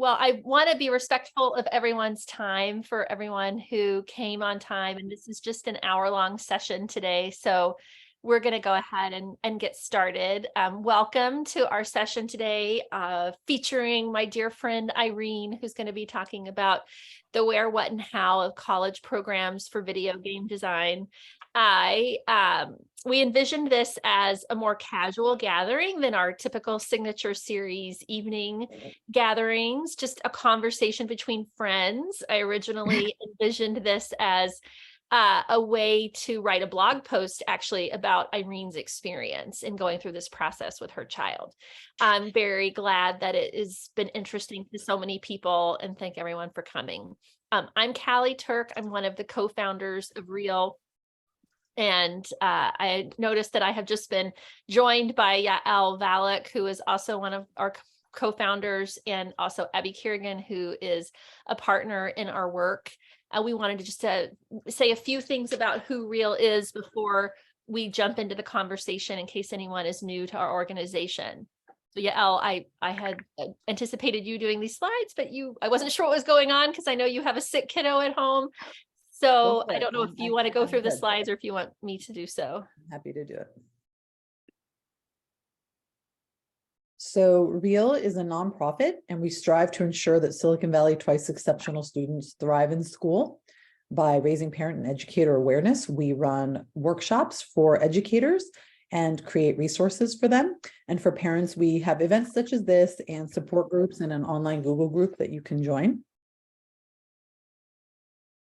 Well, I want to be respectful of everyone's time for everyone who came on time. And this is just an hour-long session today. So we're going to go ahead and get started. Welcome to our session today, featuring my dear friend Irene, who's going to be talking about the where, what, and how of college programs for video game design. We envisioned this as a more casual gathering than our typical signature series evening gatherings, just a conversation between friends. I originally envisioned this as a way to write a blog post actually about Irene's experience in going through this process with her child. I'm very glad that it has been interesting to so many people, and thank everyone for coming. I'm Callie Turk. I'm one of the co-founders of Real. And I noticed that I have just been joined by Yael Valak, who is also one of our co-founders, and also Abby Kerrigan, who is a partner in our work. We wanted to just say a few things about who Real is before we jump into the conversation, in case anyone is new to our organization. So Yael, I had anticipated you doing these slides, but I wasn't sure what was going on because I know you have a sick kiddo at home. So I don't know if you want to go through the slides or if you want me to do so. I'm happy to do it. So Real is a nonprofit, and we strive to ensure that Silicon Valley twice exceptional students thrive in school by raising parent and educator awareness. We run workshops for educators and create resources for them. And for parents, we have events such as this and support groups and an online Google group that you can join.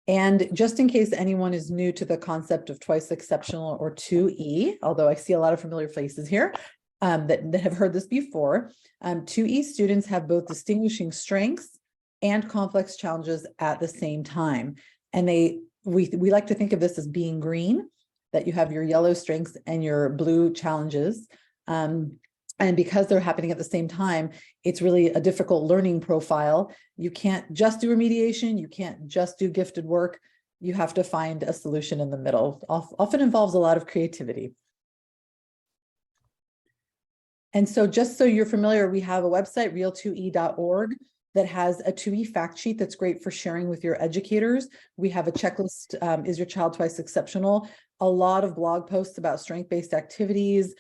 And just in case anyone is new to the concept of twice exceptional, or 2E, although I see a lot of familiar faces here that have heard this before, 2E students have both distinguishing strengths and complex challenges at the same time. And we like to think of this as being green, that you have your yellow strengths and your blue challenges. And because they're happening at the same time, it's really a difficult learning profile. You can't just do remediation. You can't just do gifted work. You have to find a solution in the middle. Often involves a lot of creativity. And so just so you're familiar, we have a website, real2e.org, that has a 2E fact sheet that's great for sharing with your educators. We have a checklist, is your child twice exceptional? A lot of blog posts about strength-based activities,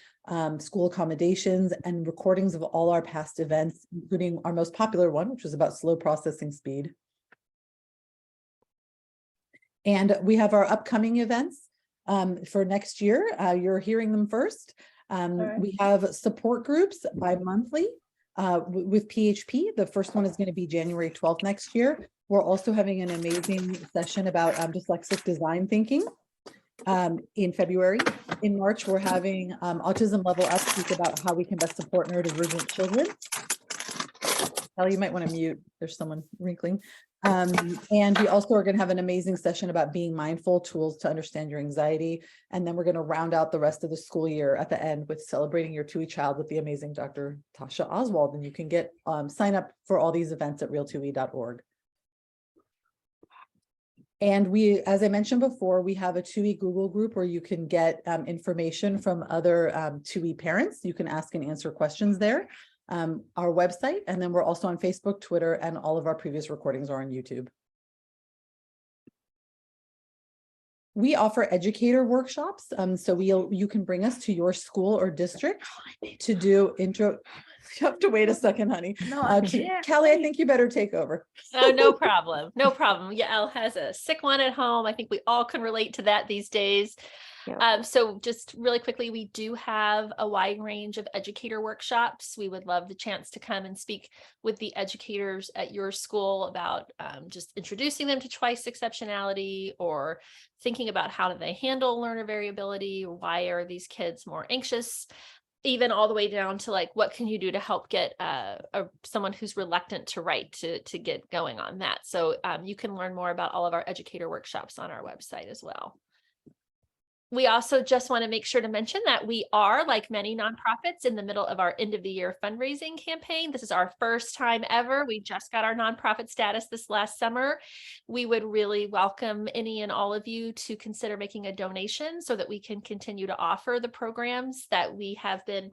school accommodations, and recordings of all our past events, including our most popular one, which was about slow processing speed. And we have our upcoming events for next year. You're hearing them first. Right. We have support groups bi-monthly with PHP. The first one is going to be January 12th next year. We're also having an amazing session about dyslexic design thinking in February. In March, we're having Autism Level Up speak about how we can best support neurodivergent children. Kelly, you might want to mute. There's someone wrinkling. And we also are going to have an amazing session about being mindful, tools to understand your anxiety. And then we're going to round out the rest of the school year at the end with celebrating your 2E child with the amazing Dr. Tasha Oswald. And you can get sign up for all these events at real2e.org. And we, as I mentioned before, we have a 2E Google group where you can get information from other 2E parents. You can ask and answer questions there. Our website, and then we're also on Facebook, Twitter, and all of our previous recordings are on YouTube. We offer educator workshops. So you can bring us to your school or district to do intro. You have to wait a second, honey. No, Callie, I think you better take over. Oh, no problem. No problem. Yael has a sick one at home. I think we all can relate to that these days. Yeah. So just really quickly, we do have a wide range of educator workshops. We would love the chance to come and speak with the educators at your school about just introducing them to twice exceptionality, or thinking about how do they handle learner variability, or why are these kids more anxious, even all the way down to like, what can you do to help get someone who's reluctant to write to get going on that. So you can learn more about all of our educator workshops on our website as well. We also just want to make sure to mention that we are, like many nonprofits, in the middle of our end of the year fundraising campaign. This is our first time ever. We just got our nonprofit status this last summer. We would really welcome any and all of you to consider making a donation so that we can continue to offer the programs that we have been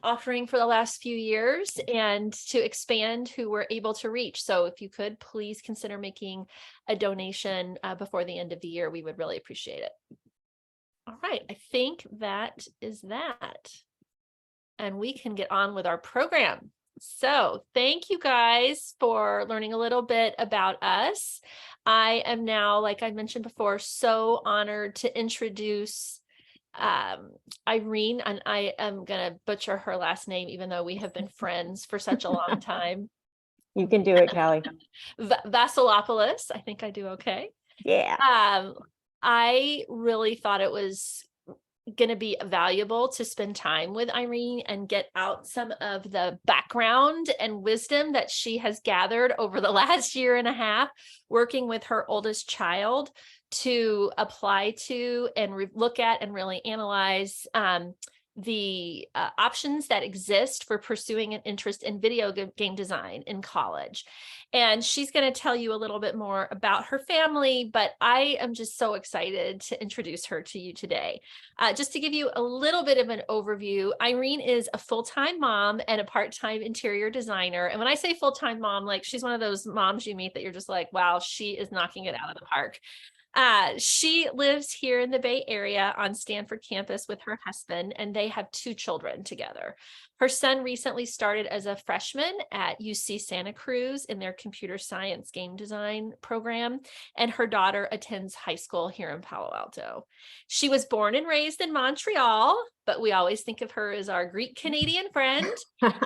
offering for the last few years and to expand who we're able to reach. So if you could please consider making a donation before the end of the year, we would really appreciate it. All right, I think that is that. And we can get on with our program. So thank you guys for learning a little bit about us. I am now, like I mentioned before, so honored to introduce Irene, and I am going to butcher her last name, even though we have been friends for such a long time. You can do it, Kelly. Vassilopoulos. I think I do okay. Yeah. I really thought it was going to be valuable to spend time with Irene and get out some of the background and wisdom that she has gathered over the last year and a half working with her oldest child to apply to and look at and really analyze the options that exist for pursuing an interest in video game design in college. And she's going to tell you a little bit more about her family, but I am just so excited to introduce her to you today. Just to give you a little bit of an overview, Irene is a full-time mom and a part-time interior designer. And when I say full-time mom, like she's one of those moms you meet that you're just like, wow, she is knocking it out of the park. She lives here in the Bay Area on Stanford campus with her husband, and they have 2 children together. Her son recently started as a freshman at UC Santa Cruz in their computer science game design program, and her daughter attends high school here in Palo Alto. She was born and raised in Montreal, but we always think of her as our Greek Canadian friend.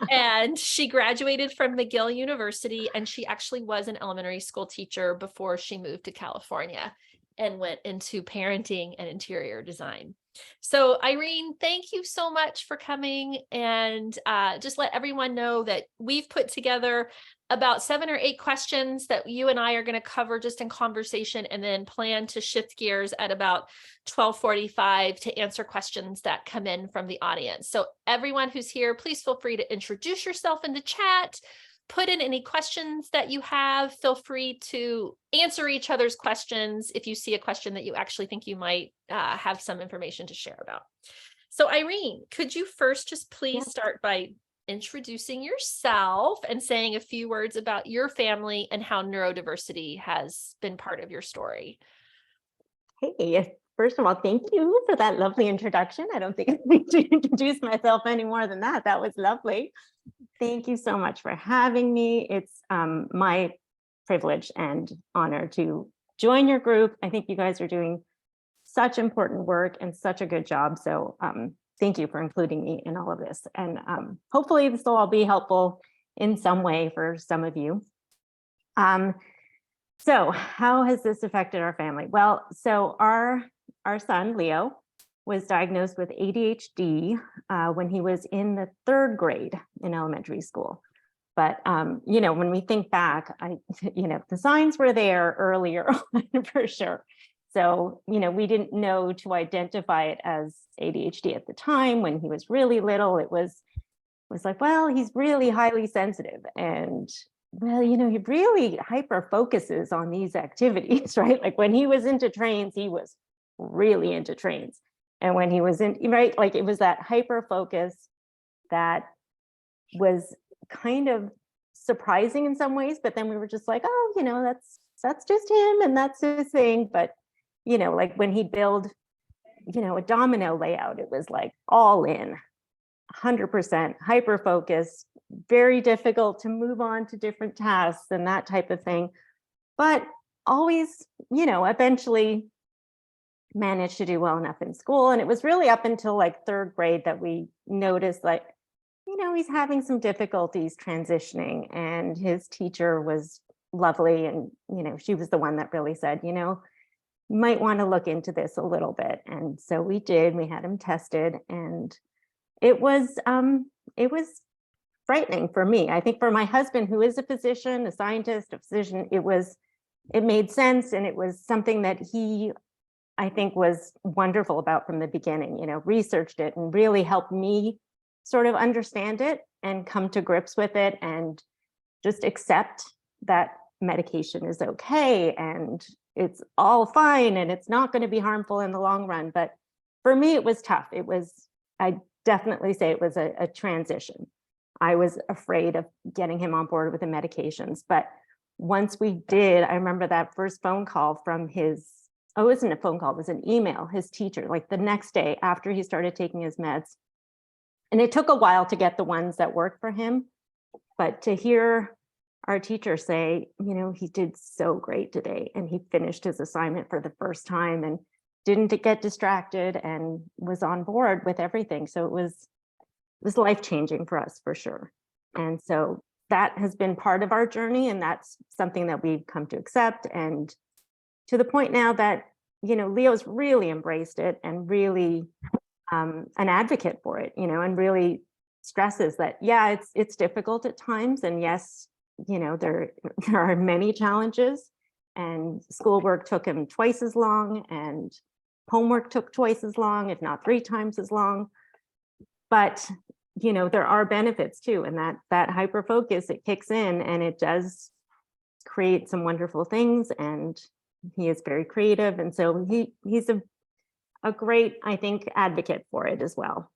And she graduated from McGill University, and she actually was an elementary school teacher before she moved to California and went into parenting and interior design. So Irene, thank you so much for coming, and just let everyone know that we've put together about 7 or 8 questions that you and I are going to cover just in conversation, and then plan to shift gears at about 12:45 to answer questions that come in from the audience. So everyone who's here, please feel free to introduce yourself in the chat. Put in any questions that you have. Feel free to answer each other's questions if you see a question that you actually think you might have some information to share about. So Irene, could you first just please start by introducing yourself and saying a few words about your family and how neurodiversity has been part of your story? Hey, first of all, thank you for that lovely introduction. I don't think I need to introduce myself any more than that. That was lovely. Thank you so much for having me. It's my privilege and honor to join your group. I think you guys are doing such important work and such a good job. So thank you for including me in all of this. And hopefully this will all be helpful in some way for some of you. So how has this affected our family? Well, so our son, Leo, was diagnosed with ADHD when he was in the 3rd grade in elementary school. But, you know, when we think back, the signs were there earlier on for sure. So, you know, we didn't know to identify it as ADHD at the time. When he was really little, it was like, well, he's really highly sensitive. And, well, you know, he really hyper focuses on these activities, right? Like when he was into trains, he was really into trains. And when he was in, right, like it was that hyper focus that was kind of surprising in some ways, but then we were just like, oh, you know, that's just him and that's his thing. But, you know, like when he'd build, you know, a domino layout, it was like all in, 100% hyper focus, very difficult to move on to different tasks and that type of thing. But always, you know, eventually managed to do well enough in school. And it was really up until like 3rd grade that we noticed like, you know, he's having some difficulties transitioning, and his teacher was lovely. And, you know, she was the one that really said, you know, you might want to look into this a little bit. And so we did, we had him tested, and it was frightening for me. I think for my husband, who is a physician, a scientist, a physician, it made sense. And it was something that he, I think, was wonderful about from the beginning, you know, researched it and really helped me sort of understand it and come to grips with it and just accept that medication is okay and it's all fine and it's not going to be harmful in the long run. But for me, it was tough. I definitely say it was a transition. I was afraid of getting him on board with the medications, but once we did, I remember that first phone call from his, oh, it wasn't a phone call, it was an email, his teacher, like the next day after he started taking his meds. And it took a while to get the ones that worked for him, but to hear our teacher say, you know, he did so great today and he finished his assignment for the first time and didn't get distracted and was on board with everything. So it was life-changing for us for sure. And so that has been part of our journey, and that's something that we've come to accept, and to the point now that, you know, Leo's really embraced it and really an advocate for it, you know, and really stresses that, yeah, it's difficult at times, and yes, you know, there are many challenges, and schoolwork took him twice as long, and homework took twice as long, if not 3 times as long. But, you know, there are benefits too, and that hyper focus, it kicks in and it does create some wonderful things, and he is very creative, and so he's a great, I think, advocate for it as well.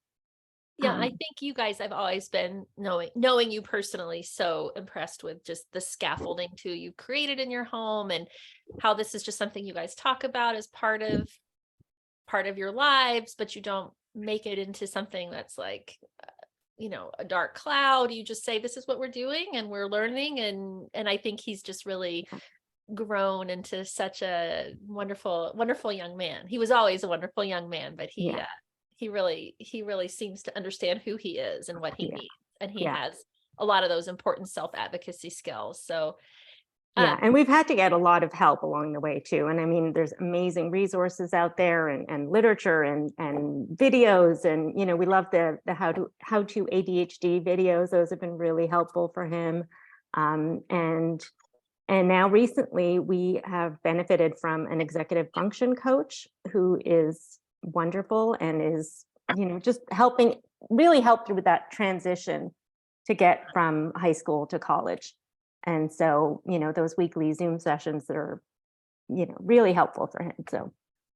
Yeah, I think you guys, I've always been knowing you personally, so impressed with just the scaffolding too you created in your home, and how this is just something you guys talk about as part of your lives, but you don't make it into something that's like, you know, a dark cloud. You just say, this is what we're doing and we're learning. And I think he's just really grown into such a wonderful, wonderful young man. He was always a wonderful young man, but he really seems to understand who he is and what he needs. And he has a lot of those important self-advocacy skills. So yeah, and we've had to get a lot of help along the way too. And I mean, there's amazing resources out there, and literature and videos, and, you know, we love the how to ADHD videos. Those have been really helpful for him. And now recently we have benefited from an executive function coach who is wonderful and is, you know, just really help through that transition to get from high school to college. And so, you know, those weekly Zoom sessions that are, you know, really helpful for him. So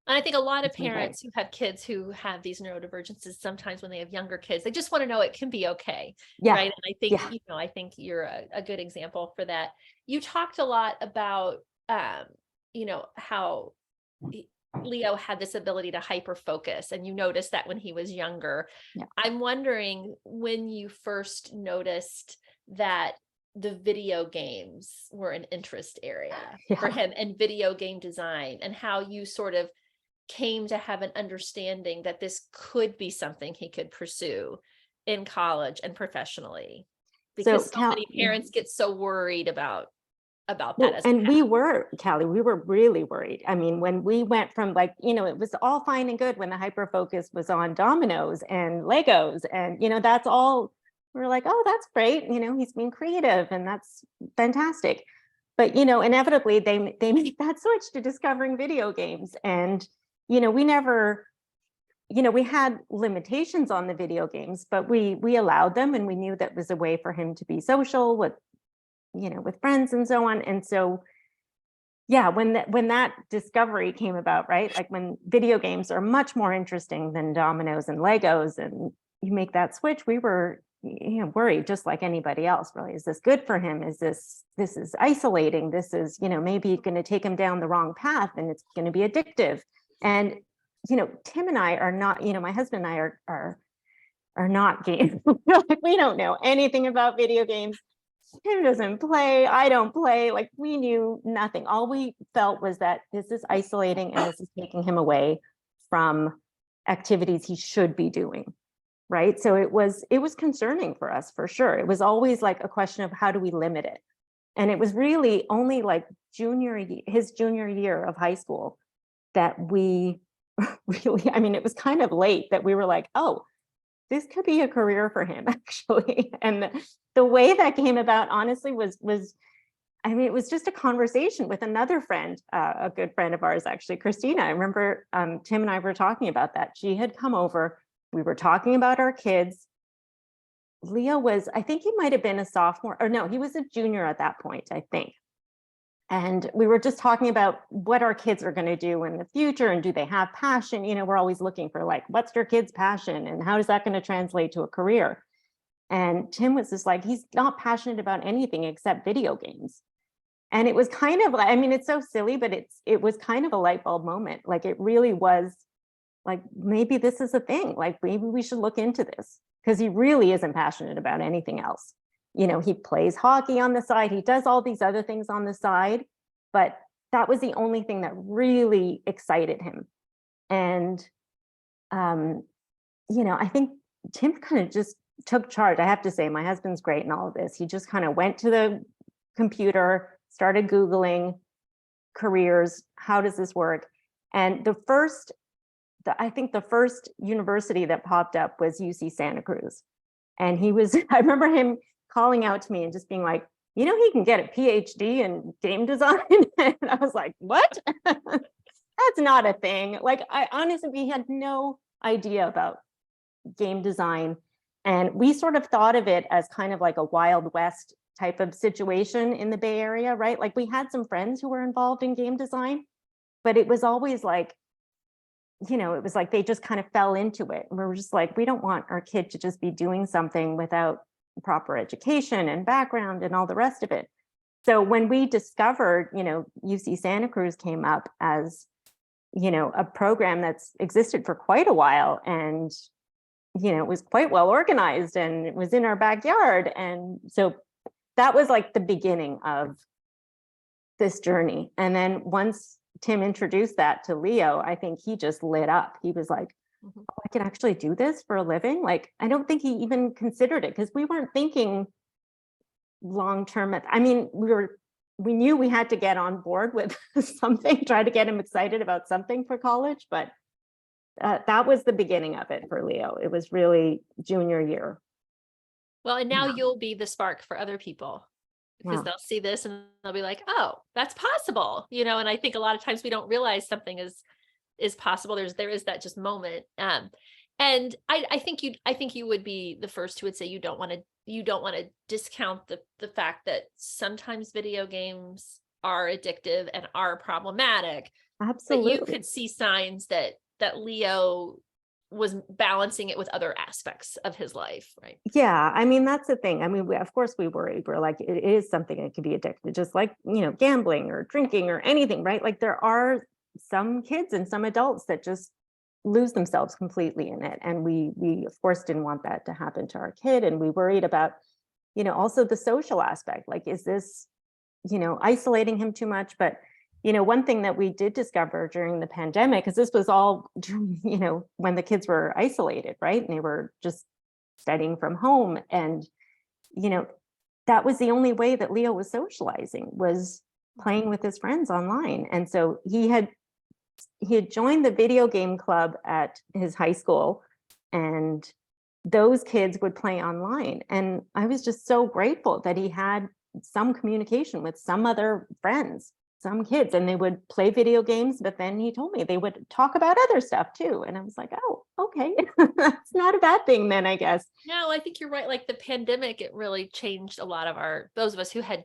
I think a lot of parents who have kids who have these neurodivergences, sometimes when they have younger kids, they just want to know it can be okay. Yeah. Right. And I think, you know, I think you're a good example for that. You talked a lot about, you know, how Leo had this ability to hyper focus, and you noticed that when he was younger. Yeah. I'm wondering when you first noticed that the video games were an interest area for him, and video game design, and how you sort of came to have an understanding that this could be something he could pursue in college and professionally, because so many parents get so worried about that. And we were, Callie, we were really worried. I mean, when we went from, like, you know, it was all fine and good when the hyper focus was on dominoes and Legos, and, you know, that's all. We're like, oh, that's great. You know, he's being creative and that's fantastic. But, you know, inevitably they make that switch to discovering video games. And, you know, we never, you know, we had limitations on the video games, but we allowed them, and we knew that was a way for him to be social with, you know, with friends and so on. And so, yeah, when that discovery came about, right? Like when video games are much more interesting than dominoes and Legos, and you make that switch, we were, you know, worried just like anybody else. Really, is this good for him? Is this is isolating? This is, you know, maybe going to take him down the wrong path, and it's going to be addictive. And, you know, Tim and I are not, you know, my husband and I are not game. We don't know anything about video games. Tim doesn't play. I don't play. Like, we knew nothing. All we felt was that this is isolating, and this is taking him away from activities he should be doing. Right. So it was concerning for us, for sure. It was always like a question of how do we limit it? And it was really only like his junior year of high school that we really, I mean, it was kind of late that we were like, oh, this could be a career for him, actually. And the way that came about, honestly, was, I mean, it was just a conversation with another friend, a good friend of ours, actually, Christina. I remember Tim and I were talking about that. She had come over. We were talking about our kids. Leo was, I think he might have been a sophomore, or no, he was a junior at that point, I think. And we were just talking about what our kids are going to do in the future, and do they have passion? We're always looking for like, what's your kid's passion and how is that going to translate to a career? And Tim was just like, he's not passionate about anything except video games. And it was kind of like, I mean, it's so silly, but it was kind of a light bulb moment. Like, it really was like, maybe this is a thing. Like, maybe we should look into this, because he really isn't passionate about anything else. He plays hockey on the side. He does all these other things on the side, but that was the only thing that really excited him. And, I think Tim kind of just took charge. I have to say, my husband's great in all of this. He just kind of went to the computer, started Googling careers. How does this work? And I think the first university that popped up was UC Santa Cruz. And I remember him calling out to me and just being like, he can get a PhD in game design. And I was like, what? That's not a thing. Like, I honestly, we had no idea about game design. And we sort of thought of it as kind of like a Wild West type of situation in the Bay Area, right? Like, we had some friends who were involved in game design, but it was always like, it was like they just kind of fell into it. And we were just like, we don't want our kid to just be doing something without proper education and background and all the rest of it. So when we discovered, UC Santa Cruz came up as, a program that's existed for quite a while, and, it was quite well organized, and it was in our backyard. And so that was like the beginning of this journey. And then once Tim introduced that to Leo, I think he just lit up. He was like, oh, I can actually do this for a living. Like, I don't think he even considered it, because we weren't thinking long-term. I mean, we knew we had to get on board with something, try to get him excited about something for college, but that was the beginning of it for Leo. It was really junior year. Well, and now you'll be the spark for other people, because they'll see this and they'll be like, oh, that's possible, and I think a lot of times we don't realize something is possible. There is that just moment. And I think you would be the first who would say you don't want to discount the fact that sometimes video games are addictive and are problematic. Absolutely. But you could see signs that Leo was balancing it with other aspects of his life, right? Yeah, I mean, that's the thing. I mean, of course we worry. We're like, it is something that can be addictive, just like, gambling or drinking or anything, right? Like, there are some kids and some adults that just lose themselves completely in it. And we of course didn't want that to happen to our kid. And we worried about, also the social aspect. Like, is this, isolating him too much? But one thing that we did discover during the pandemic, because this was all during, when the kids were isolated, right? And they were just studying from home. And, that was the only way that Leo was socializing, was playing with his friends online. And so he had joined the video game club at his high school, and those kids would play online. And I was just so grateful that he had some communication with some other friends, some kids, and they would play video games, but then he told me they would talk about other stuff too. And I was like, oh, okay. That's not a bad thing then, I guess. No, I think you're right. Like, the pandemic, it really changed a lot of those of us who had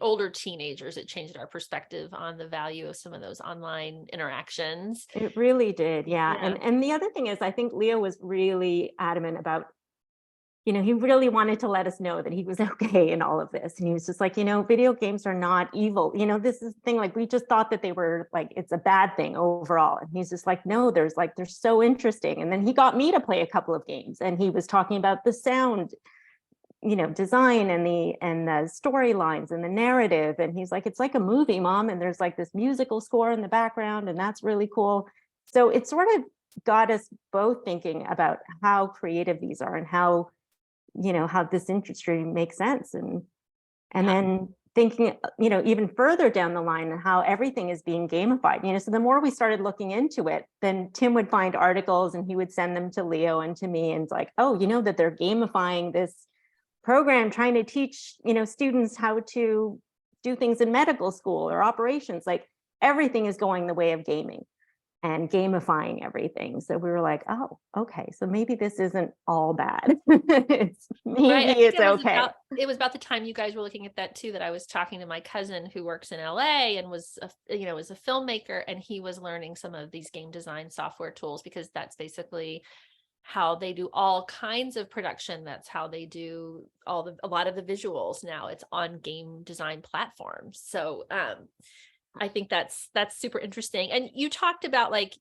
older teenagers, it changed our perspective on the value of some of those online interactions. It really did. Yeah. And the other thing is, I think Leo was really adamant about, he really wanted to let us know that he was okay in all of this. And he was just like, video games are not evil. This is the thing, like, we just thought that they were like, it's a bad thing overall. And he's just like, no, they're so interesting. And then he got me to play a couple of games, and he was talking about the sound, design and the storylines and the narrative. And he's like, it's like a movie, Mom. And there's like this musical score in the background, and that's really cool. So it sort of got us both thinking about how creative these are, and how this industry makes sense. And then thinking, even further down the line, and how everything is being gamified, so the more we started looking into it, then Tim would find articles and he would send them to Leo and to me. And it's like, oh, that they're gamifying this program, trying to teach, students how to do things in medical school or operations. Like, everything is going the way of gaming. and gamifying everything. So we were like, oh, okay, so maybe this isn't all bad. Maybe it's okay. It was about the time you guys were looking at that too, that I was talking to my cousin who works in LA and was was a filmmaker, and he was learning some of these game design software tools, because that's basically how they do all kinds of production. That's how they do a lot of the visuals now. It's on game design platforms. So I think that's super interesting. And you talked about, like,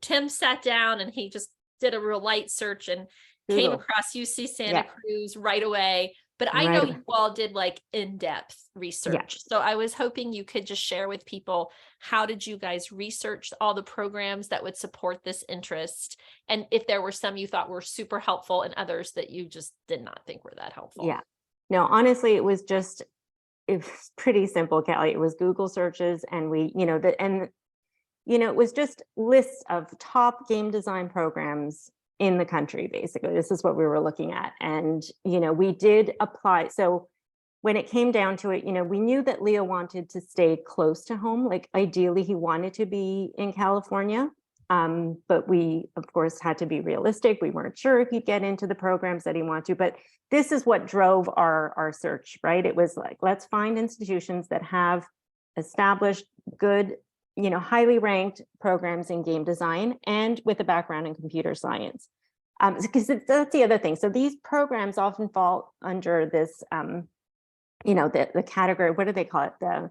Tim sat down and he just did a real light search and came across UC Santa Cruz right away. But I know you all did like in-depth research. So I was hoping you could just share with people, how did you guys research all the programs that would support this interest? And if there were some you thought were super helpful and others that you just did not think were that helpful. Yeah. No, honestly, it was pretty simple, Kelly. It was Google searches, and it was just lists of top game design programs in the country. Basically, this is what we were looking at. And, we did apply. So when it came down to it, we knew that Leo wanted to stay close to home. Like, ideally, he wanted to be in California. But we, of course, had to be realistic. We weren't sure if he'd get into the programs that he wanted to, but this is what drove our search, right? It was like, let's find institutions that have established good, highly ranked programs in game design and with a background in computer science. Because that's the other thing. So these programs often fall under this, the category, what do they call it?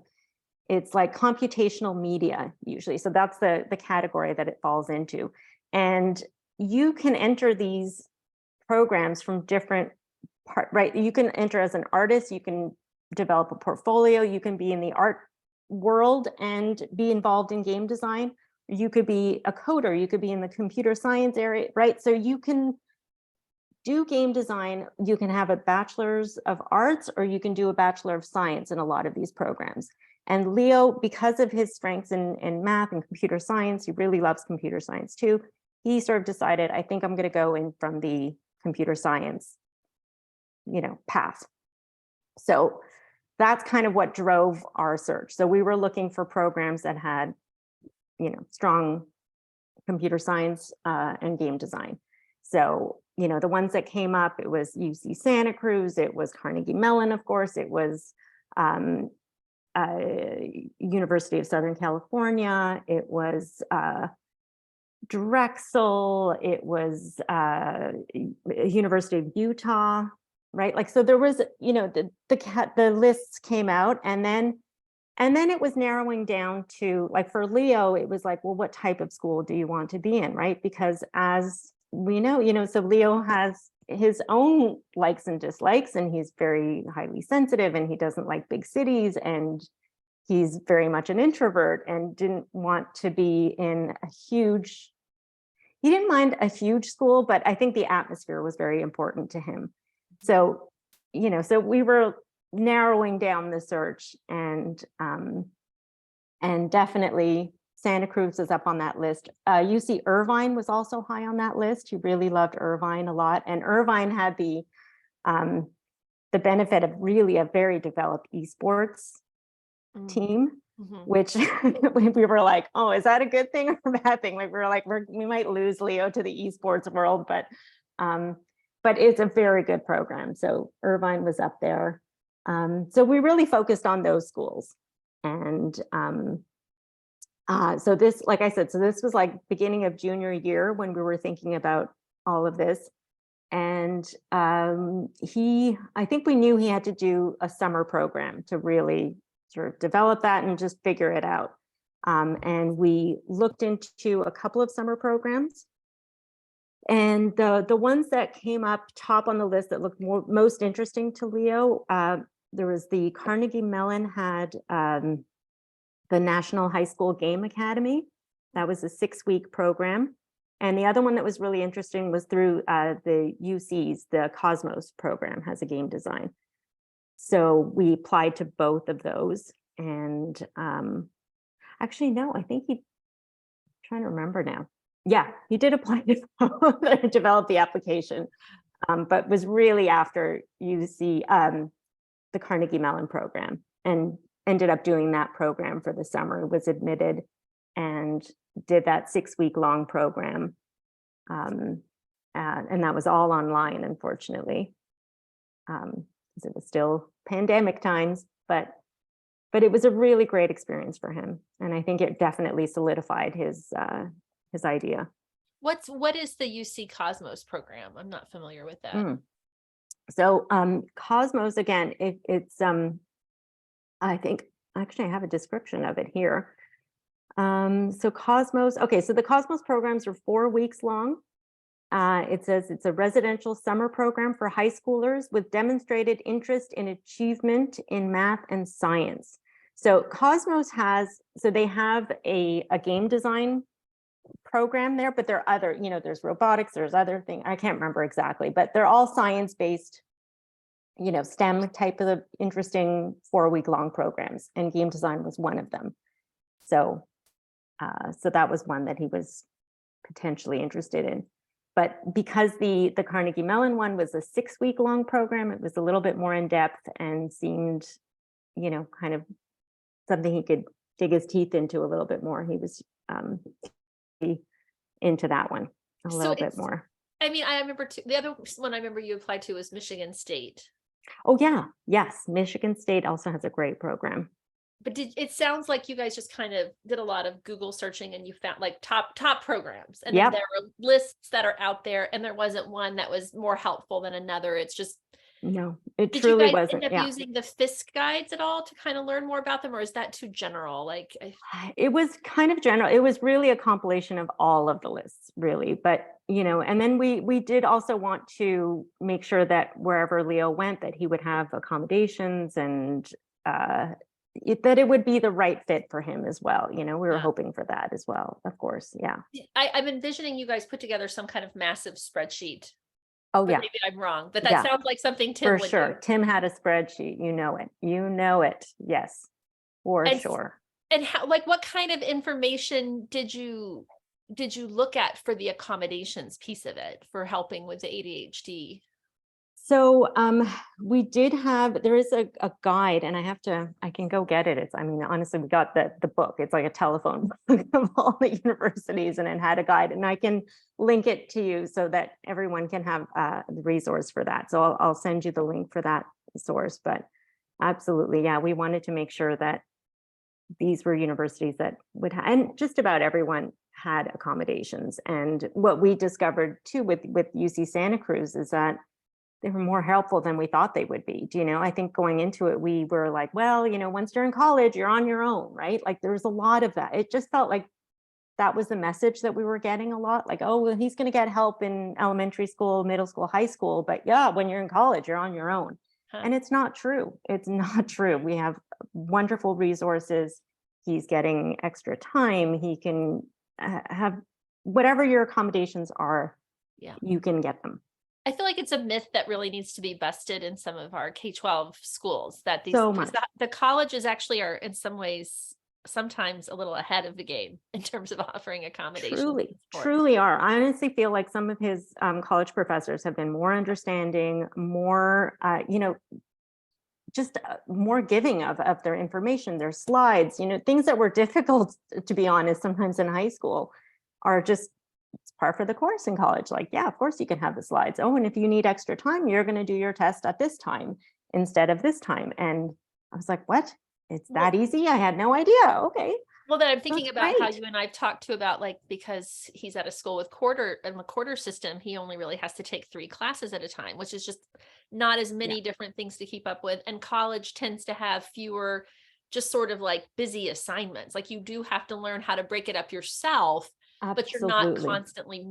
It's like computational media usually. So that's the category that it falls into. And you can enter these programs from different right? You can enter as an artist, you can develop a portfolio, you can be in the art world and be involved in game design. You could be a coder, you could be in the computer science area, right? So you can do game design, you can have a bachelor's of arts, or you can do a bachelor of science in a lot of these programs. And Leo, because of his strengths in math and computer science, he really loves computer science too. He sort of decided, I think I'm going to go in from the computer science, path. So that's kind of what drove our search. So we were looking for programs that had, strong computer science and game design. So, the ones that came up, it was UC Santa Cruz, it was Carnegie Mellon, of course, it was University of Southern California, it was Drexel, it was University of Utah, right? Like, so there was, the lists came out, and then it was narrowing down to, like, for Leo, it was like, well, what type of school do you want to be in, right? Because as we know, so Leo has his own likes and dislikes, and he's very highly sensitive, and he doesn't like big cities, and he's very much an introvert, and didn't want to be in he didn't mind a huge school, but I think the atmosphere was very important to him. So, so we were narrowing down the search, and definitely Santa Cruz is up on that list. UC Irvine was also high on that list. He really loved Irvine a lot. And Irvine had the benefit of really a very developed esports team, which we were like, oh, is that a good thing or a bad thing? Like, we were like, we might lose Leo to the esports world, but it's a very good program. So Irvine was up there. So we really focused on those schools. And so this, like I said, so this was like beginning of junior year when we were thinking about all of this. And I think we knew he had to do a summer program to really sort of develop that and just figure it out. And we looked into a couple of summer programs. And the ones that came up top on the list that looked most interesting to Leo, there was the Carnegie Mellon had the National High School Game Academy. That was a 6-week program. And the other one that was really interesting was through the UC's, the Cosmos program has a game design. So we applied to both of those. And actually, no, I think I'm trying to remember now. Yeah, he did apply to develop the application, but was really after UC, the Carnegie Mellon program, and ended up doing that program for the summer, was admitted. and did that 6-week long program. And that was all online, unfortunately. Because it was still pandemic times, but it was a really great experience for him. And I think it definitely solidified his idea. What is the UC Cosmos program? I'm not familiar with that. So Cosmos, again, it's I think actually I have a description of it here. So Cosmos, okay, so the Cosmos programs are 4 weeks long. It says it's a residential summer program for high schoolers with demonstrated interest in achievement in math and science. So Cosmos they have a game design program there, but there are other, there's robotics, there's other things, I can't remember exactly, but they're all science-based, STEM type of interesting 4-week long programs, and game design was one of them. So that was one that he was potentially interested in. But because the Carnegie Mellon one was a 6-week long program, it was a little bit more in depth and seemed, kind of something he could dig his teeth into a little bit more. He was into that one a little bit more. I mean, I remember the other one I remember you applied to was Michigan State. Oh yeah, yes, Michigan State also has a great program. But it sounds like you guys just kind of did a lot of Google searching and you found like top programs, and then there were lists that are out there, and there wasn't one that was more helpful than another. It's just no, it did truly you guys wasn't. end up using the FISC guides at all to kind of learn more about them, or is that too general? Like it was kind of general. It was really a compilation of all of the lists, really. But and then we did also want to make sure that wherever Leo went, that he would have accommodations and that it would be the right fit for him as well. We were hoping for that as well, of course. Yeah. I'm envisioning you guys put together some kind of massive spreadsheet. Oh yeah. Maybe I'm wrong, but that sounds like something Tim would sure do. Tim had a spreadsheet. You know it. Yes, for sure. And how, like, what kind of information did you look at for the accommodations piece of it for helping with the ADHD? So we did there is a guide, and I can go get it. Honestly, we got the book. It's like a telephone book of all the universities, and it had a guide, and I can link it to you so that everyone can have the resource for that. So I'll send you the link for that source. But absolutely, yeah, we wanted to make sure that these were universities that would and just about everyone had accommodations. And what we discovered too with UC Santa Cruz is that they were more helpful than we thought they would be. I think going into it, we were like, well, once you're in college, you're on your own, right? Like there's a lot of that. It just felt like that was the message that we were getting a lot. Like, oh, well, he's going to get help in elementary school, middle school, high school. But yeah, when you're in college, you're on your own. And it's not true. It's not true. We have wonderful resources. He's getting extra time. He can have whatever your accommodations are, you can get them. I feel like it's a myth that really needs to be busted in some of our K-12 schools, that the colleges actually are in some ways sometimes a little ahead of the game in terms of offering accommodations. Truly are. I honestly feel like some of his college professors have been more understanding, more, just more giving of their information, their slides, things that were difficult, to be honest, sometimes in high school are just, it's par for the course in college. Like, yeah, of course you can have the slides. Oh, and if you need extra time, you're going to do your test at this time instead of this time. And I was like, what? It's that easy? I had no idea. Okay. Well, then I'm thinking about how you and I've talked to about, like, because he's at a school with the quarter system, he only really has to take 3 classes at a time, which is just not as many different things to keep up with. And college tends to have fewer just sort of like busy assignments. Like you do have to learn how to break it up yourself. But you're not constantly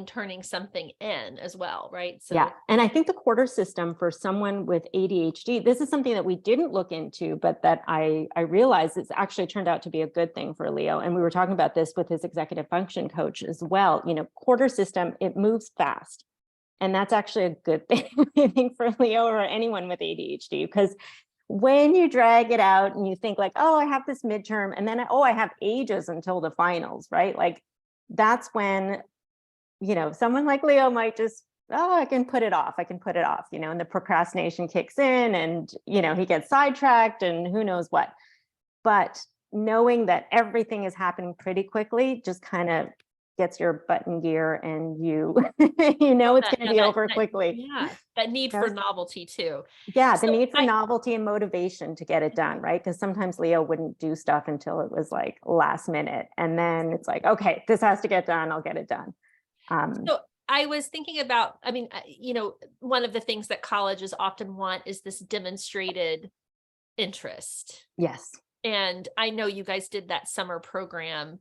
turning something in as well, right? So yeah. And I think the quarter system for someone with ADHD, this is something that we didn't look into, but that I realized it's actually turned out to be a good thing for Leo. And we were talking about this with his executive function coach as well. Quarter system, it moves fast. And that's actually a good thing, I think, for Leo or anyone with ADHD, because when you drag it out and you think like, oh, I have this midterm, and then, I have ages until the finals, right? Like, that's when, someone like Leo might just, I can put it off, and the procrastination kicks in and, he gets sidetracked and who knows what. But knowing that everything is happening pretty quickly just kind of gets your butt in gear, and you you know it's going to be over quickly. Yeah, that need for novelty too. Yeah, the So need for novelty and motivation to get it done, right? Because sometimes Leo wouldn't do stuff until it was like last minute, and then it's like, okay, this has to get done, I'll get it done. So I was thinking about, I mean, you know, one of the things that colleges often want is this demonstrated interest. Yes. And I know you guys did that summer program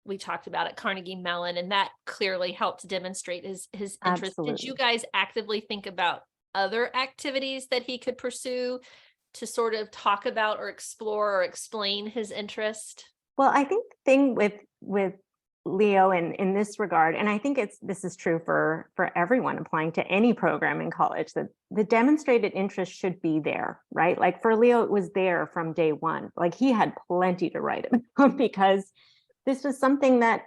we talked about at Carnegie Mellon, and that clearly helped demonstrate his interest. Absolutely. Did you guys actively think about other activities that he could pursue to sort of talk about or explore or explain his interest? Well, I think the thing with Leo in this regard, and I think this is true for everyone applying to any program in college, that the demonstrated interest should be there, right? Like for Leo, it was there from day one. Like he had plenty to write about because this was something that,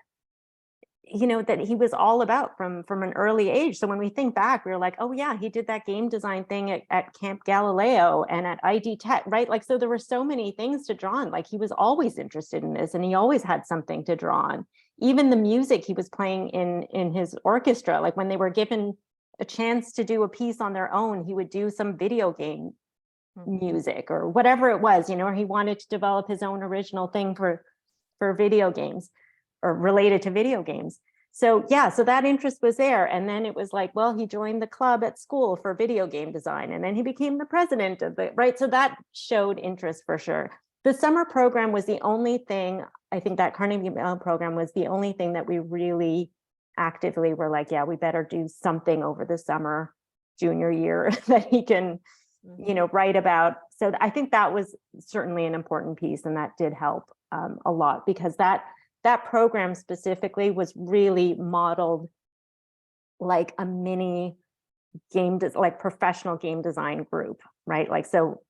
you know, that he was all about from an early age. So when we think back, we were like, oh yeah, he did that game design thing at Camp Galileo and at ID Tech, right? Like, so there were so many things to draw on. Like he was always interested in this, and he always had something to draw on. Even the music he was playing in his orchestra, like when they were given a chance to do a piece on their own, he would do some video game music or whatever it was, you know, or he wanted to develop his own original thing for video games or related to video games. So yeah, so that interest was there. And then it was like, well, he joined the club at school for video game design, and then he became the president of the, right? So that showed interest for sure. The summer program was the only thing, I think that Carnegie Mellon program was the only thing that we really actively were like, yeah, we better do something over the summer junior year that he can, you know, write about. So I think that was certainly an important piece, and that did help a lot, because that program specifically was really modeled like a mini like professional game design group, right? Like, so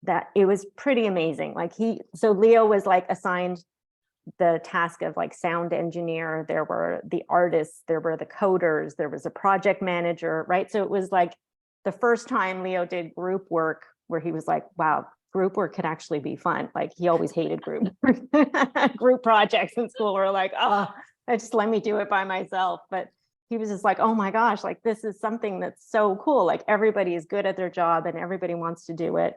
that it was pretty amazing. Like so Leo was like assigned the task of like sound engineer. There were the artists, there were the coders, there was a project manager, right? So it was like the first time Leo did group work where he was like, wow, group work could actually be fun. Like he always hated group projects in school were like, oh, just let me do it by myself. But he was just like, oh my gosh, like this is something that's so cool. Like everybody is good at their job and everybody wants to do it.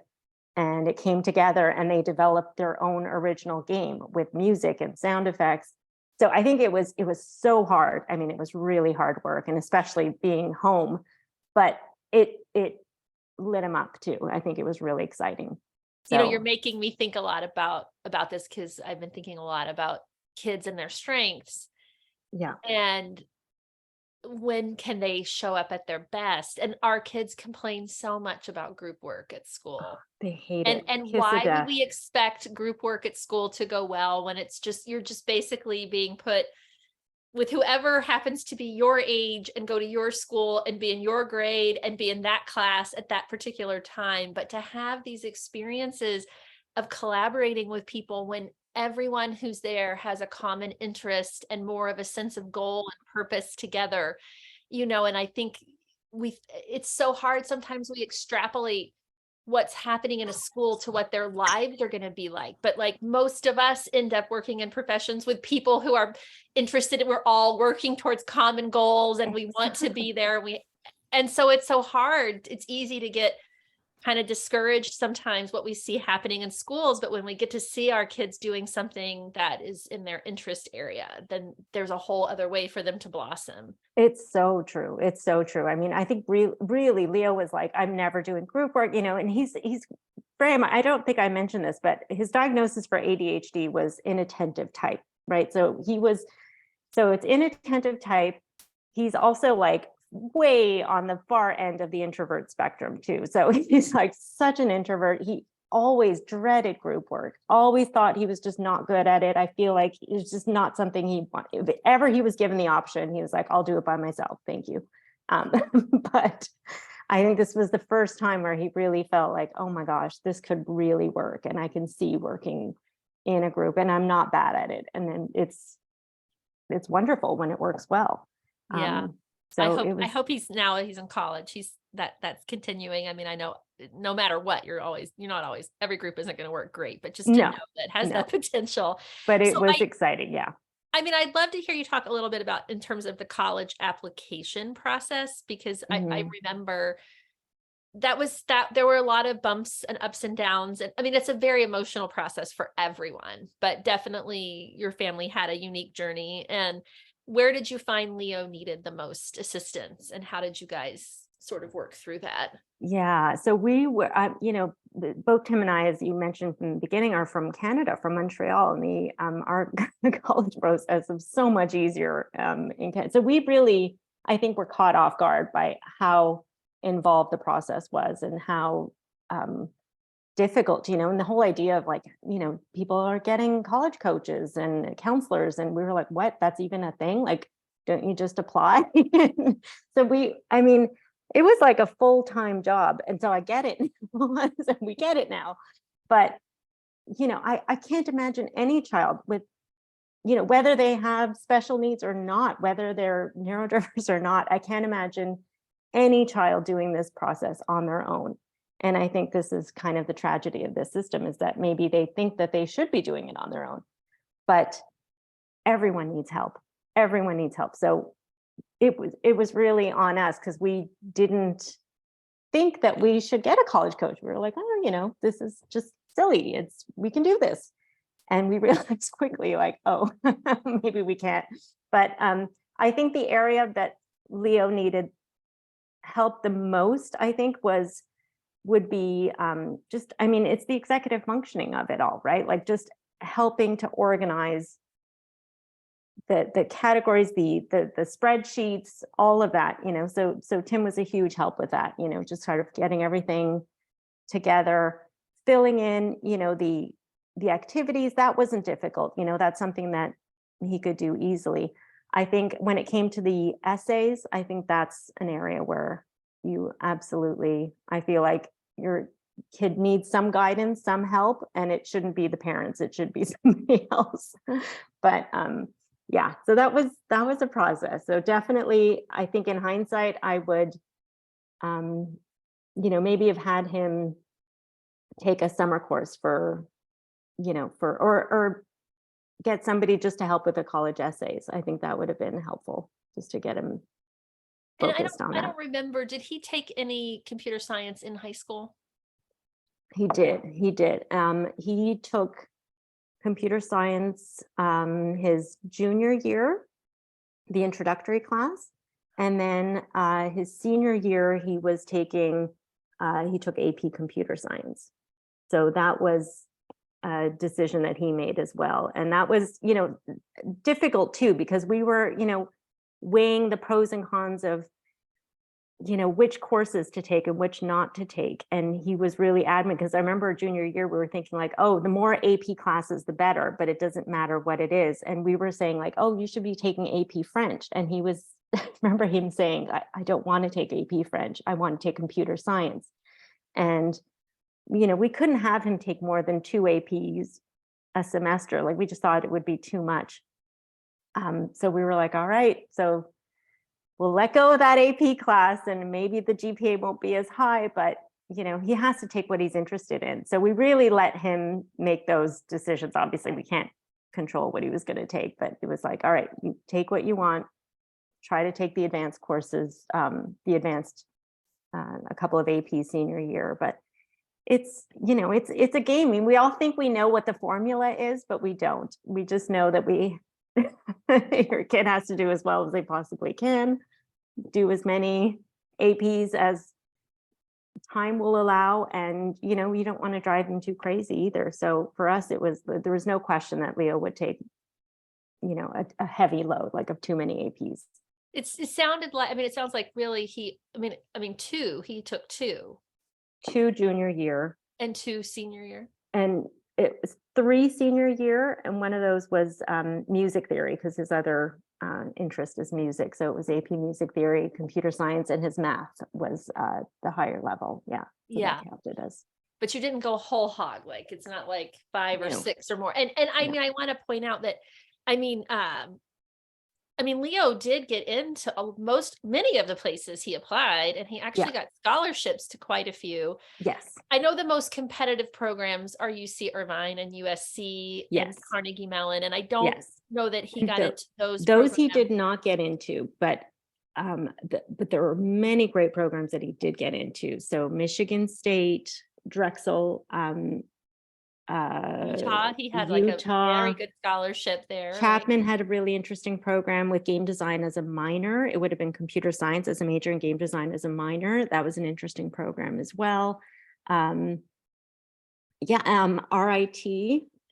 And it came together and they developed their own original game with music and sound effects. So I think it was so hard. I mean, it was really hard work, and especially being home, but it lit him up too. I think it was really exciting. You know, you're making me think a lot about this, because I've been thinking a lot about kids and their strengths. Yeah. And when can they show up at their best? And our kids complain so much about group work at school. They hate it. And why would we expect group work at school to go well when it's just, you're just basically being put with whoever happens to be your age and go to your school and be in your grade and be in that class at that particular time. But to have these experiences of collaborating with people when everyone who's there has a common interest and more of a sense of goal and purpose together, you know, and I think it's so hard. Sometimes we extrapolate what's happening in a school to what their lives are going to be like. But like most of us end up working in professions with people who are interested. We're all working towards common goals and we want to be there. And so it's so hard. It's easy to get kind of discouraged sometimes what we see happening in schools, but when we get to see our kids doing something that is in their interest area, then there's a whole other way for them to blossom. It's so true. It's so true. I mean, I think really Leo was like, I'm never doing group work, you know, and he's very much, I don't think I mentioned this, but his diagnosis for ADHD was inattentive type, right? So it's inattentive type. He's also like way on the far end of the introvert spectrum too. So he's like such an introvert. He always dreaded group work, always thought he was just not good at it. I feel like it's just not something he wanted. If ever he was given the option, he was like, I'll do it by myself. Thank you. But I think this was the first time where he really felt like, oh my gosh, this could really work. And I can see working in a group and I'm not bad at it. And then it's wonderful when it works well. Yeah. So I hope he's in college. That's continuing. I mean, I know no matter what, you're not always, every group isn't going to work great, but just to No, know that has no. that potential. But it So was exciting. Yeah. I mean, I'd love to hear you talk a little bit about in terms of the college application process, because I Mhm. remember that there were a lot of bumps and ups and downs. And I mean, it's a very emotional process for everyone, but definitely your family had a unique journey. And where did you find Leo needed the most assistance, and how did you guys sort of work through that? Yeah. So we were, both Tim and I, as you mentioned from the beginning, are from Canada, from Montreal, and our college process is so much easier in Canada. So we really, I think, were caught off guard by how involved the process was and how difficult, and the whole idea of like, people are getting college coaches and counselors, and we were like, what? That's even a thing? Like, don't you just apply? So I mean, it was like a full-time job. And so I get it. We get it now. But, I can't imagine any child with, whether they have special needs or not, whether they're neurodiverse or not, I can't imagine any child doing this process on their own. And I think this is kind of the tragedy of this system, is that maybe they think that they should be doing it on their own, but everyone needs help. Everyone needs help. So it was really on us, because we didn't think that we should get a college coach. We were like, oh, this is just silly. We can do this. And we realized quickly, like, oh, maybe we can't. But I think the area that Leo needed help the most, I think, would be it's the executive functioning of it all, right? Like just helping to organize the categories, the spreadsheets, all of that, so Tim was a huge help with that, just sort of getting everything together, filling in, the activities. That wasn't difficult. That's something that he could do easily. I think when it came to the essays, I think that's an area where I feel like your kid needs some guidance, some help, and it shouldn't be the parents, it should be somebody else. But yeah, so that was a process. So definitely, I think in hindsight, I would maybe have had him take a summer course or get somebody just to help with the college essays. I think that would have been helpful, just to get him And focused on I that. don't remember, did he take any computer science in high school? He did. He took computer science his junior year, the introductory class, and then his senior year he took AP computer science. So that was a decision that he made as well, and that was difficult too, because we were weighing the pros and cons of which courses to take and which not to take. And he was really adamant, because I remember junior year, we were thinking like, oh, the more AP classes, the better, but it doesn't matter what it is. And we were saying like, oh, you should be taking AP French. And he was, I remember him saying, I don't want to take AP French. I want to take computer science. And, we couldn't have him take more than 2 APs a semester. Like, we just thought it would be too much. So we were like, all right, so we'll let go of that AP class, and maybe the GPA won't be as high, but he has to take what he's interested in. So we really let him make those decisions. Obviously, we can't control what he was going to take, but it was like, all right, you take what you want, try to take the advanced courses, a couple of AP senior year. But it's a game. I mean, we all think we know what the formula is, but we don't. We just know that your kid has to do as well as they possibly can, do as many APs as time will allow, and you don't want to drive them too crazy either. So for us, there was no question that Leo would take a heavy load, like of too many APs. It sounded like, it sounds like really he took two junior year and 2 senior year, and it was 3 senior year, and one of those was music theory, because his other interest is music. So it was AP music theory, computer science, and his math was the higher level. Yeah. So that counted as. But you didn't go whole hog. Like, it's not like 5 or 6 or more. And I mean, I want to point out that, I mean, Leo did get into many of the places he applied, and he Yeah. actually got scholarships to quite a few. Yes. I know the most competitive programs are UC Irvine and USC and Yes. Carnegie Mellon, and I don't Yes. know that he got Tho- into those Those he programs. did not get into, but there were many great programs that he did get into. So Michigan State, Drexel, Utah, he had like a Utah. very good scholarship there, right? Chapman had a really interesting program with game design as a minor. It would have been computer science as a major and game design as a minor. That was an interesting program as well. RIT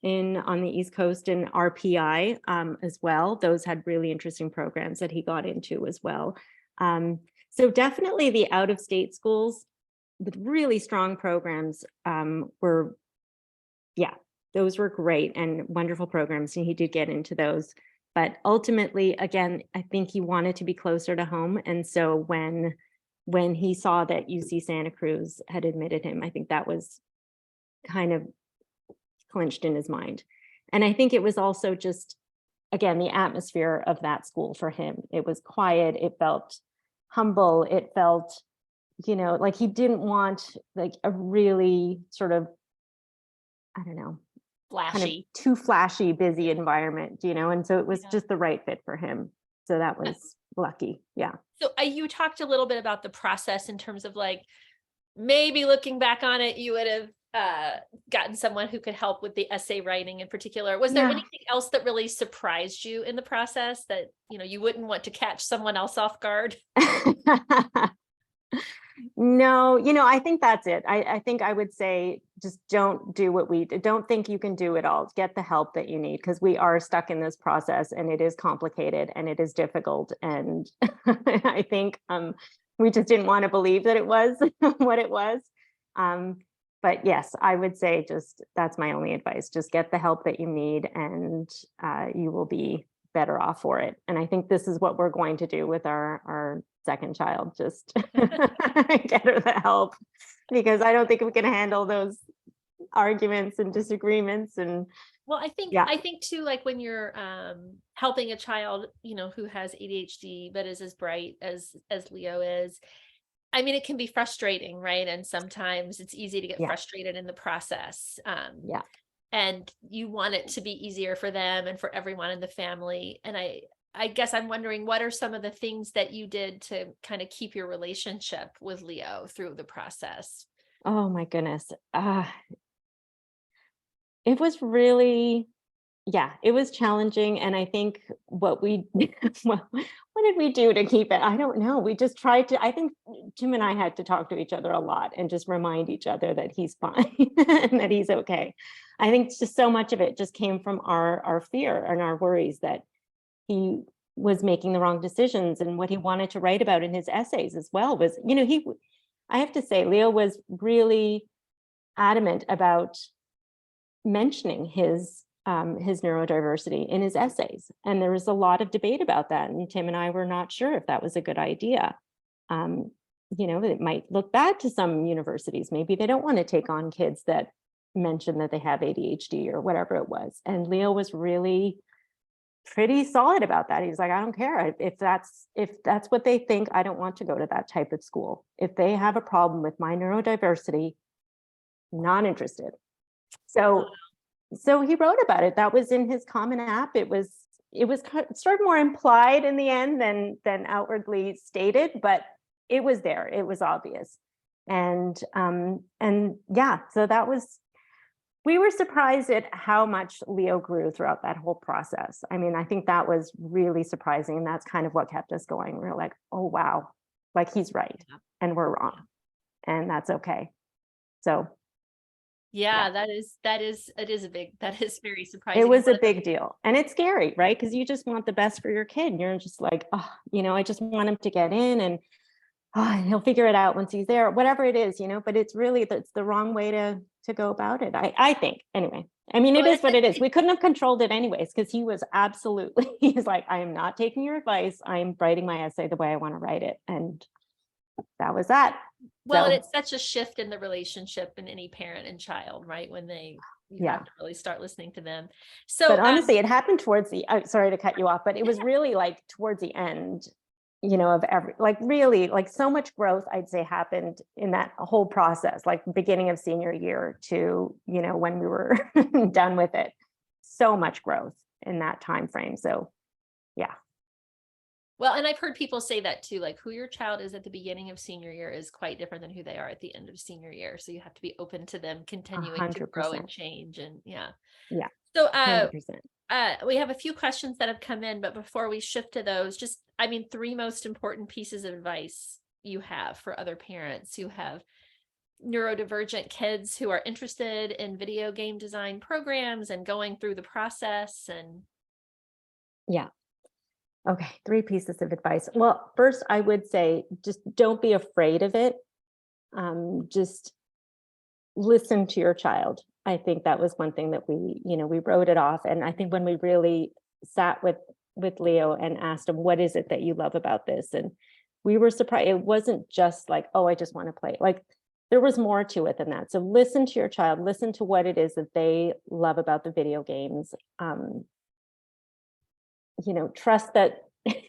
on the East Coast and RPI as well. Those had really interesting programs that he got into as well. So definitely the out-of-state schools with really strong programs were, those were great and wonderful programs, and he did get into those. But ultimately, again, I think he wanted to be closer to home. And so when he saw that UC Santa Cruz had admitted him, I think that was kind of clinched in his mind. And I think it was also just, again, the atmosphere of that school for him. It was quiet. It felt humble. It felt, like he didn't want like a really sort of, I don't know, kind of Flashy. too flashy, busy environment, and so it was just the right fit for him. So that was lucky. Yeah. So you talked a little bit about the process in terms of like, maybe looking back on it, you would have gotten someone who could help with the essay writing in particular. Was there anything else that really surprised you in the process that, you wouldn't want to catch someone else off guard? No, I think that's it. I think I would say just don't do what we did. Don't think you can do it all. Get the help that you need, because we are stuck in this process and it is complicated and it is difficult. And I think we just didn't want to believe that it was what it was. But yes, I would say that's my only advice. Just get the help that you need and you will be better off for it. And I think this is what we're going to do with our second child, just get her the help, because I don't think we can handle those arguments and disagreements. And well, I think too, like when you're helping a child, who has ADHD but is as bright as Leo is, I mean, it can be frustrating, right? And sometimes it's easy to get frustrated in the process. And you want it to be easier for them and for everyone in the family. And I guess I'm wondering, what are some of the things that you did to kind of keep your relationship with Leo through the process? Oh my goodness. It was really, it was challenging. And I think what did we do to keep it? I don't know. We just tried to, I think Jim and I had to talk to each other a lot and just remind each other that he's fine and that he's okay. I think just so much of it just came from our fear and our worries that he was making the wrong decisions. And what he wanted to write about in his essays as well was, I have to say, Leo was really adamant about mentioning his neurodiversity in his essays. And there was a lot of debate about that. And Tim and I were not sure if that was a good idea. It might look bad to some universities. Maybe they don't want to take on kids that mention that they have ADHD or whatever it was. And Leo was really pretty solid about that. He was like, I don't care if that's what they think. I don't want to go to that type of school. If they have a problem with my neurodiversity, not interested. So he wrote about it. That was in his Common App. It was sort of more implied in the end than outwardly stated, but it was there. It was obvious. And so that was, we were surprised at how much Leo grew throughout that whole process. I mean, I think that was really surprising. And that's kind of what kept us going. We were like, oh, wow, like he's right and we're wrong. And that's okay. So that is very surprising. It was a big deal. And it's scary, right? Because you just want the best for your kid. You're just like, I just want him to get in and he'll figure it out once he's there, whatever it is, but it's the wrong way to go about it. I think anyway. I mean, it is what it is. We couldn't have controlled it anyways, because he was he's like, I am not taking your advice. I'm writing my essay the way I want to write it. And that was that. Well, and it's such a shift in the relationship in any parent and child, right? When they You Yeah. have to really start listening to them. But So, honestly, it happened towards the, sorry to cut you off, but it was really like towards the end, of every, like really like so much growth, I'd say, happened in that whole process, like beginning of senior year to, when we were done with it. So much growth in that time frame. So yeah. well, and I've heard people say that too, like who your child is at the beginning of senior year is quite different than who they are at the end of senior year. So you have to be open to them continuing to grow and 100%. change. And yeah. Yeah. So 100%. we have a few questions that have come in, but before we shift to those, just, I mean, 3 most important pieces of advice you have for other parents who have neurodivergent kids who are interested in video game design programs and going through the process. And Yeah. Okay. 3 pieces of advice. Well, first, I would say just don't be afraid of it. Just listen to your child. I think that was one thing that we wrote it off. And I think when we really sat with Leo and asked him, what is it that you love about this? And we were surprised. It wasn't just like, oh, I just want to play. Like there was more to it than that. So listen to your child, listen to what it is that they love about the video games. Trust that,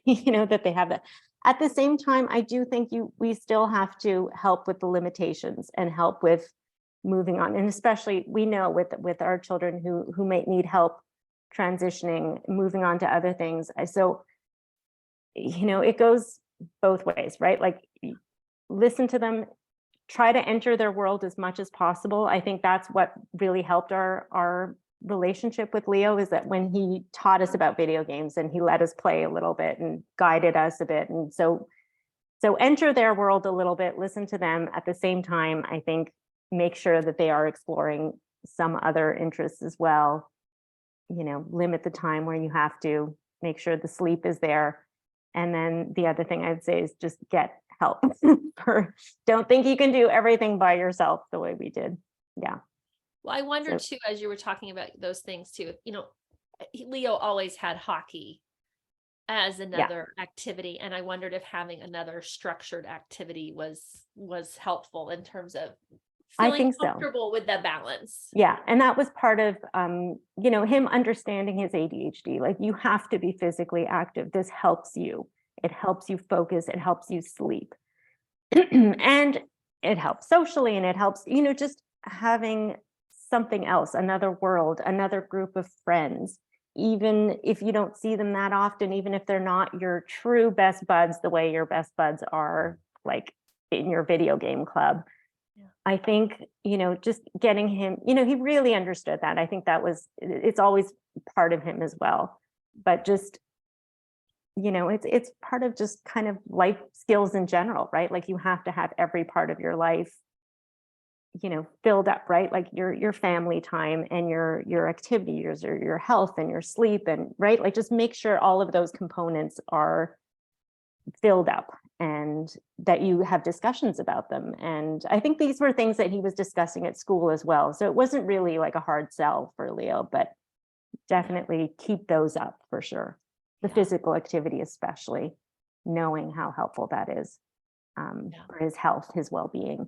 that they have that. At the same time, I do think we still have to help with the limitations and help with moving on. And especially we know with our children who might need help transitioning, moving on to other things. So, it goes both ways, right? Like listen to them, try to enter their world as much as possible. I think that's what really helped our relationship with Leo, is that when he taught us about video games and he let us play a little bit and guided us a bit. And so enter their world a little bit, listen to them. At the same time, I think make sure that they are exploring some other interests as well. Limit the time where you have to, make sure the sleep is there. And then the other thing I'd say is just get help. Don't think you can do everything by yourself the way we did. Yeah. well, I wonder too, as you were talking about those things too, Leo always had hockey as another activity. And I wondered if having another structured activity was helpful in terms of feeling I think comfortable with the balance. Yeah. And that was part of, him understanding his ADHD. Like you have to be physically active. This helps you. It helps you focus. It helps you sleep. And it helps socially, and it helps, just having something else, another world, another group of friends, even if you don't see them that often, even if they're not your true best buds, the way your best buds are like in your video game club. Yeah. I think, just getting him, he really understood that. I think it's always part of him as well, but just, it's part of just kind of life skills in general, right? Like you have to have every part of your life, filled up, right? Like your family time and your activities or your health and your sleep, and right, like just make sure all of those components are filled up and that you have discussions about them. And I think these were things that he was discussing at school as well. So it wasn't really like a hard sell for Leo, but definitely keep those up for sure. The physical activity, especially, knowing how helpful that is for his health, his well-being.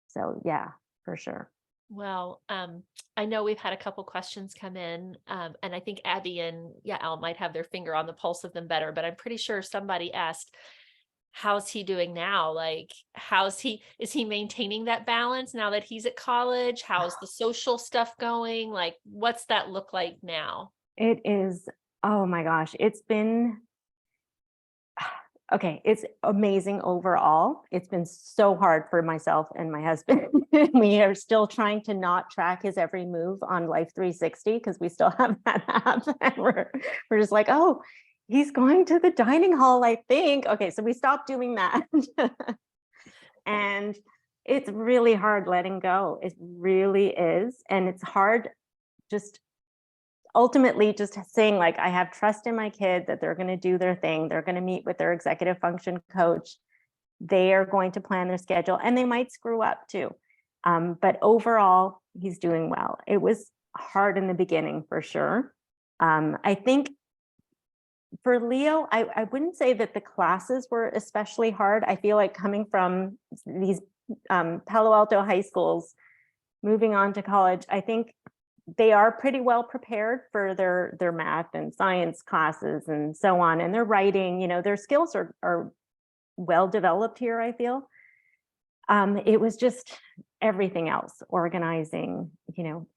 So yeah, for sure. Well, I know we've had a couple questions come in, and I think Abby and Yael might have their finger on the pulse of them better, but I'm pretty sure somebody asked, how's he doing now? Like, is he maintaining that balance now that he's at college? How's the social stuff going? Like, what's that look like now? It is, oh my gosh, it's been, okay, it's amazing overall. It's been so hard for myself and my husband. We are still trying to not track his every move on Life 360 because we still have that app. And we're just like, oh, he's going to the dining hall, I think. Okay, so we stopped doing that. And it's really hard letting go. It really is. And it's hard just ultimately just saying, like, I have trust in my kid that they're going to do their thing. They're going to meet with their executive function coach. They are going to plan their schedule, and they might screw up too. But overall, he's doing well. It was hard in the beginning for sure. I think for Leo, I wouldn't say that the classes were especially hard. I feel like coming from these Palo Alto high schools, moving on to college, I think they are pretty well prepared for their math and science classes and so on, and their writing, their skills are well developed here, I feel. It was just everything else, organizing,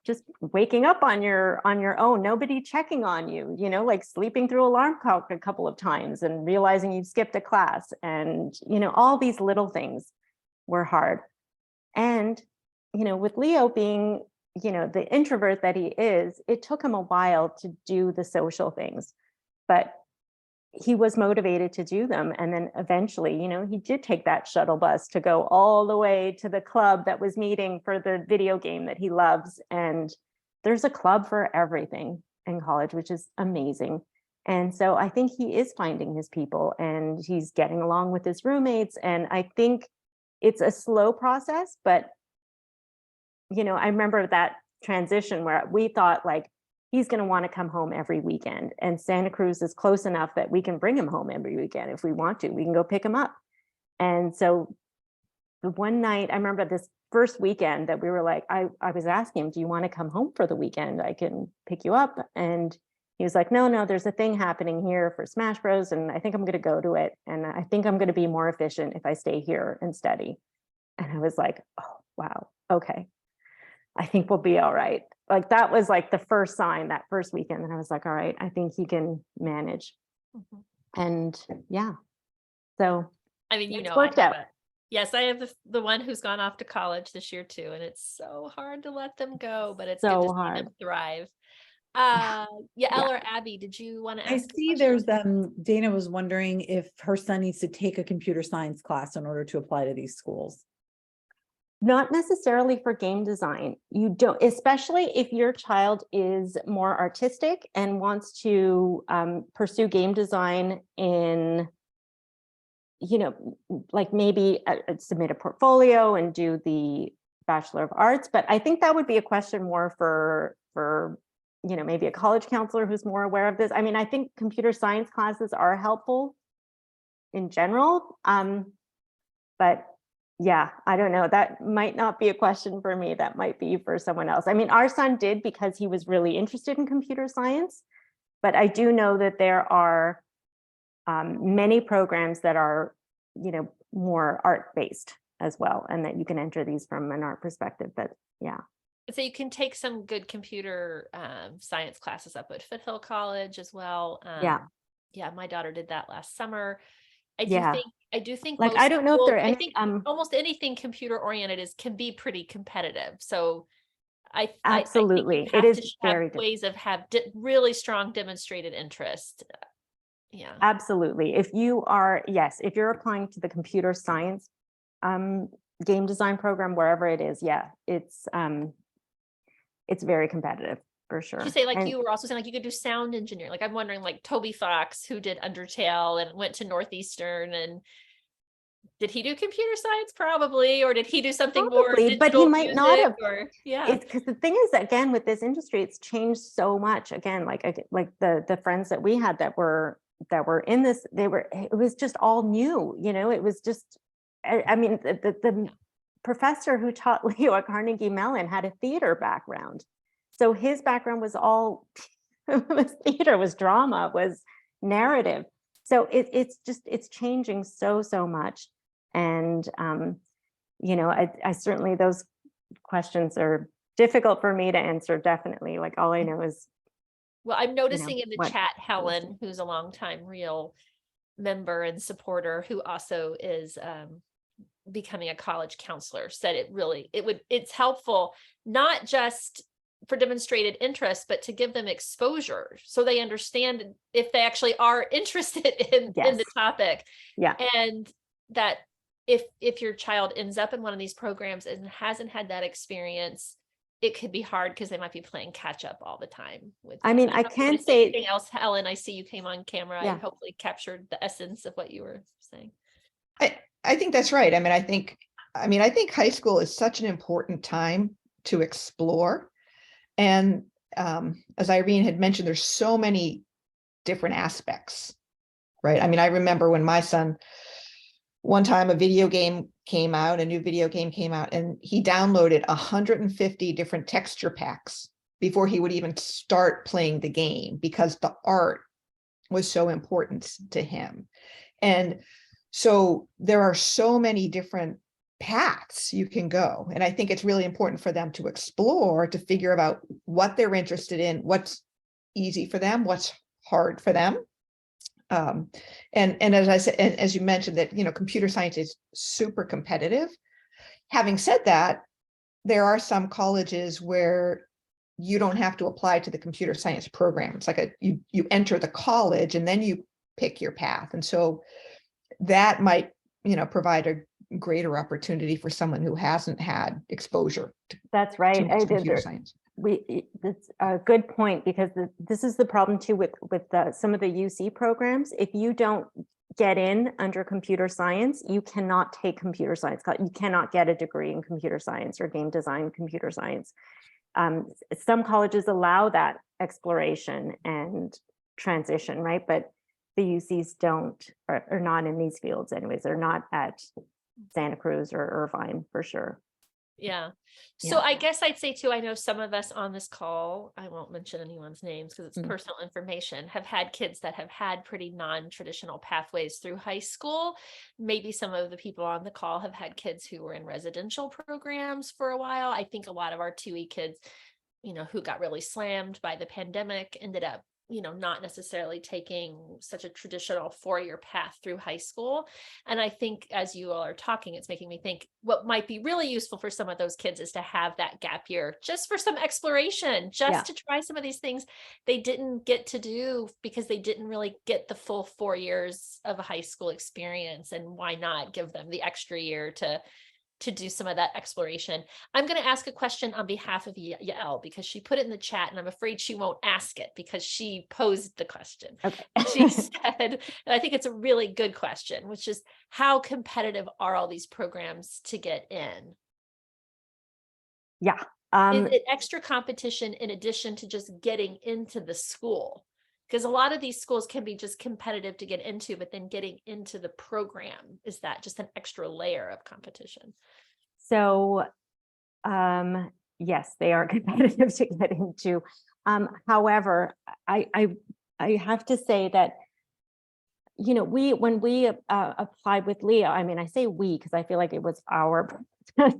just waking up on your own, nobody checking on you, like sleeping through alarm clock a couple of times and realizing you've skipped a class, and all these little things were hard. And with Leo being the introvert that he is, it took him a while to do the social things, but he was motivated to do them. And then eventually, he did take that shuttle bus to go all the way to the club that was meeting for the video game that he loves. And there's a club for everything in college, which is amazing. And so I think he is finding his people, and he's getting along with his roommates. And I think it's a slow process, but I remember that transition where we thought, like, he's going to want to come home every weekend, and Santa Cruz is close enough that we can bring him home every weekend if we want to. We can go pick him up. And so the one night, I remember this first weekend that we were like, I was asking him, do you want to come home for the weekend? I can pick you up. And he was like, no, there's a thing happening here for Smash Bros. And I think I'm going to go to it. And I think I'm going to be more efficient if I stay here and study. And I was like, oh, wow. Okay. I think we'll be all right. Like, that was like the first sign that first weekend. And I was like, all right, I think he can manage. And yeah, so I mean, it's worked out. Yes, I have the one who's gone off to college this year too, and it's so hard to let them go, but it's So good to hard. see them thrive. Yeah. Elle or Abby, did you want to ask? I see there's Dana was wondering if her son needs to take a computer science class in order to apply to these schools. Not necessarily for game design. You don't, especially if your child is more artistic and wants to pursue game design in, like maybe submit a portfolio and do the Bachelor of Arts. But I think that would be a question more for maybe a college counselor who's more aware of this. I mean, I think computer science classes are helpful in general, but yeah, I don't know. That might not be a question for me. That might be for someone else. I mean, our son did because he was really interested in computer science, but I do know that there are many programs that are, more art-based as well, and that you can enter these from an art perspective. But yeah. So you can take some good computer science classes up at Foothill College as well. Yeah, my daughter did that last summer. I do think like, I don't know if there are any, I think almost anything computer oriented can be pretty competitive. So absolutely, I think it is to very have ways of really strong demonstrated interest. Yeah, absolutely. If you're applying to the computer science game design program, wherever it is, it's very competitive. For sure. You say, like, you were also saying, like, you could do sound engineering. Like, I'm wondering, like, Toby Fox, who did Undertale and went to Northeastern, and did he do computer science? Probably, or did he do something more digital, but he might not have. It's because the thing is, again, with this industry, it's changed so much. Again, like the friends that we had that were in this, it was just all new. It was just, I mean, the professor who taught Leo at Carnegie Mellon had a theater background. So his background was all was theater, was drama, was narrative. So it's changing so much. And I certainly, those questions are difficult for me to answer, definitely. Like, all I know is, well, I'm noticing in the chat, Helen, who's a longtime Real member and supporter, who also is becoming a college counselor, said it's helpful, not just for demonstrated interest, but to give them exposure so they understand if they actually are interested in the topic. Yeah. And that if your child ends up in one of these programs and hasn't had that experience, it could be hard because they might be playing catch up all the time. I can't say anything else. Helen, I see you came on camera. Yeah. I hopefully captured the essence of what you were saying. I think that's right. I think high school is such an important time to explore. And as Irene had mentioned, there's so many different aspects, right? I mean, I remember when my son, one time a new video game came out, and he downloaded 150 different texture packs before he would even start playing the game, because the art was so important to him. And so there are so many different paths you can go. And I think it's really important for them to explore, to figure out what they're interested in, what's easy for them, what's hard for them. And as I said, and as you mentioned, that, you know, computer science is super competitive. Having said that, there are some colleges where you don't have to apply to the computer science program. It's like you enter the college and then you pick your path. And so that might, you know, provide a greater opportunity for someone who hasn't had exposure to, That's right. to computer science. That's a good point, because this is the problem too with some of the UC programs. If you don't get in under computer science, you cannot take computer science. You cannot get a degree in computer science or game design computer science. Some colleges allow that exploration and transition, right? But the UCs don't, are not in these fields anyways. They're not at Santa Cruz or Irvine for sure. Yeah. So I guess I'd say too, I know some of us on this call, I won't mention anyone's names because it's personal information, have had kids that have had pretty non-traditional pathways through high school. Maybe some of the people on the call have had kids who were in residential programs for a while. I think a lot of our 2E kids, you know, who got really slammed by the pandemic ended up, you know, not necessarily taking such a traditional four-year path through high school. And I think as you all are talking, it's making me think what might be really useful for some of those kids is to have that gap year just for some exploration, just to try some of these things they didn't get to do because they didn't really get the full 4 years of a high school experience. And why not give them the extra year to do some of that exploration. I'm going to ask a question on behalf of Yael because she put it in the chat and I'm afraid she won't ask it because she posed the question. Okay. She said, and I think it's a really good question, which is how competitive are all these programs to get in? Yeah. Is it extra competition in addition to just getting into the school? Because a lot of these schools can be just competitive to get into, but then getting into the program, is that just an extra layer of competition? So, yes, they are competitive to get into. However, I have to say that, you know, when we applied with Leo, I mean, I say we because I feel like it was our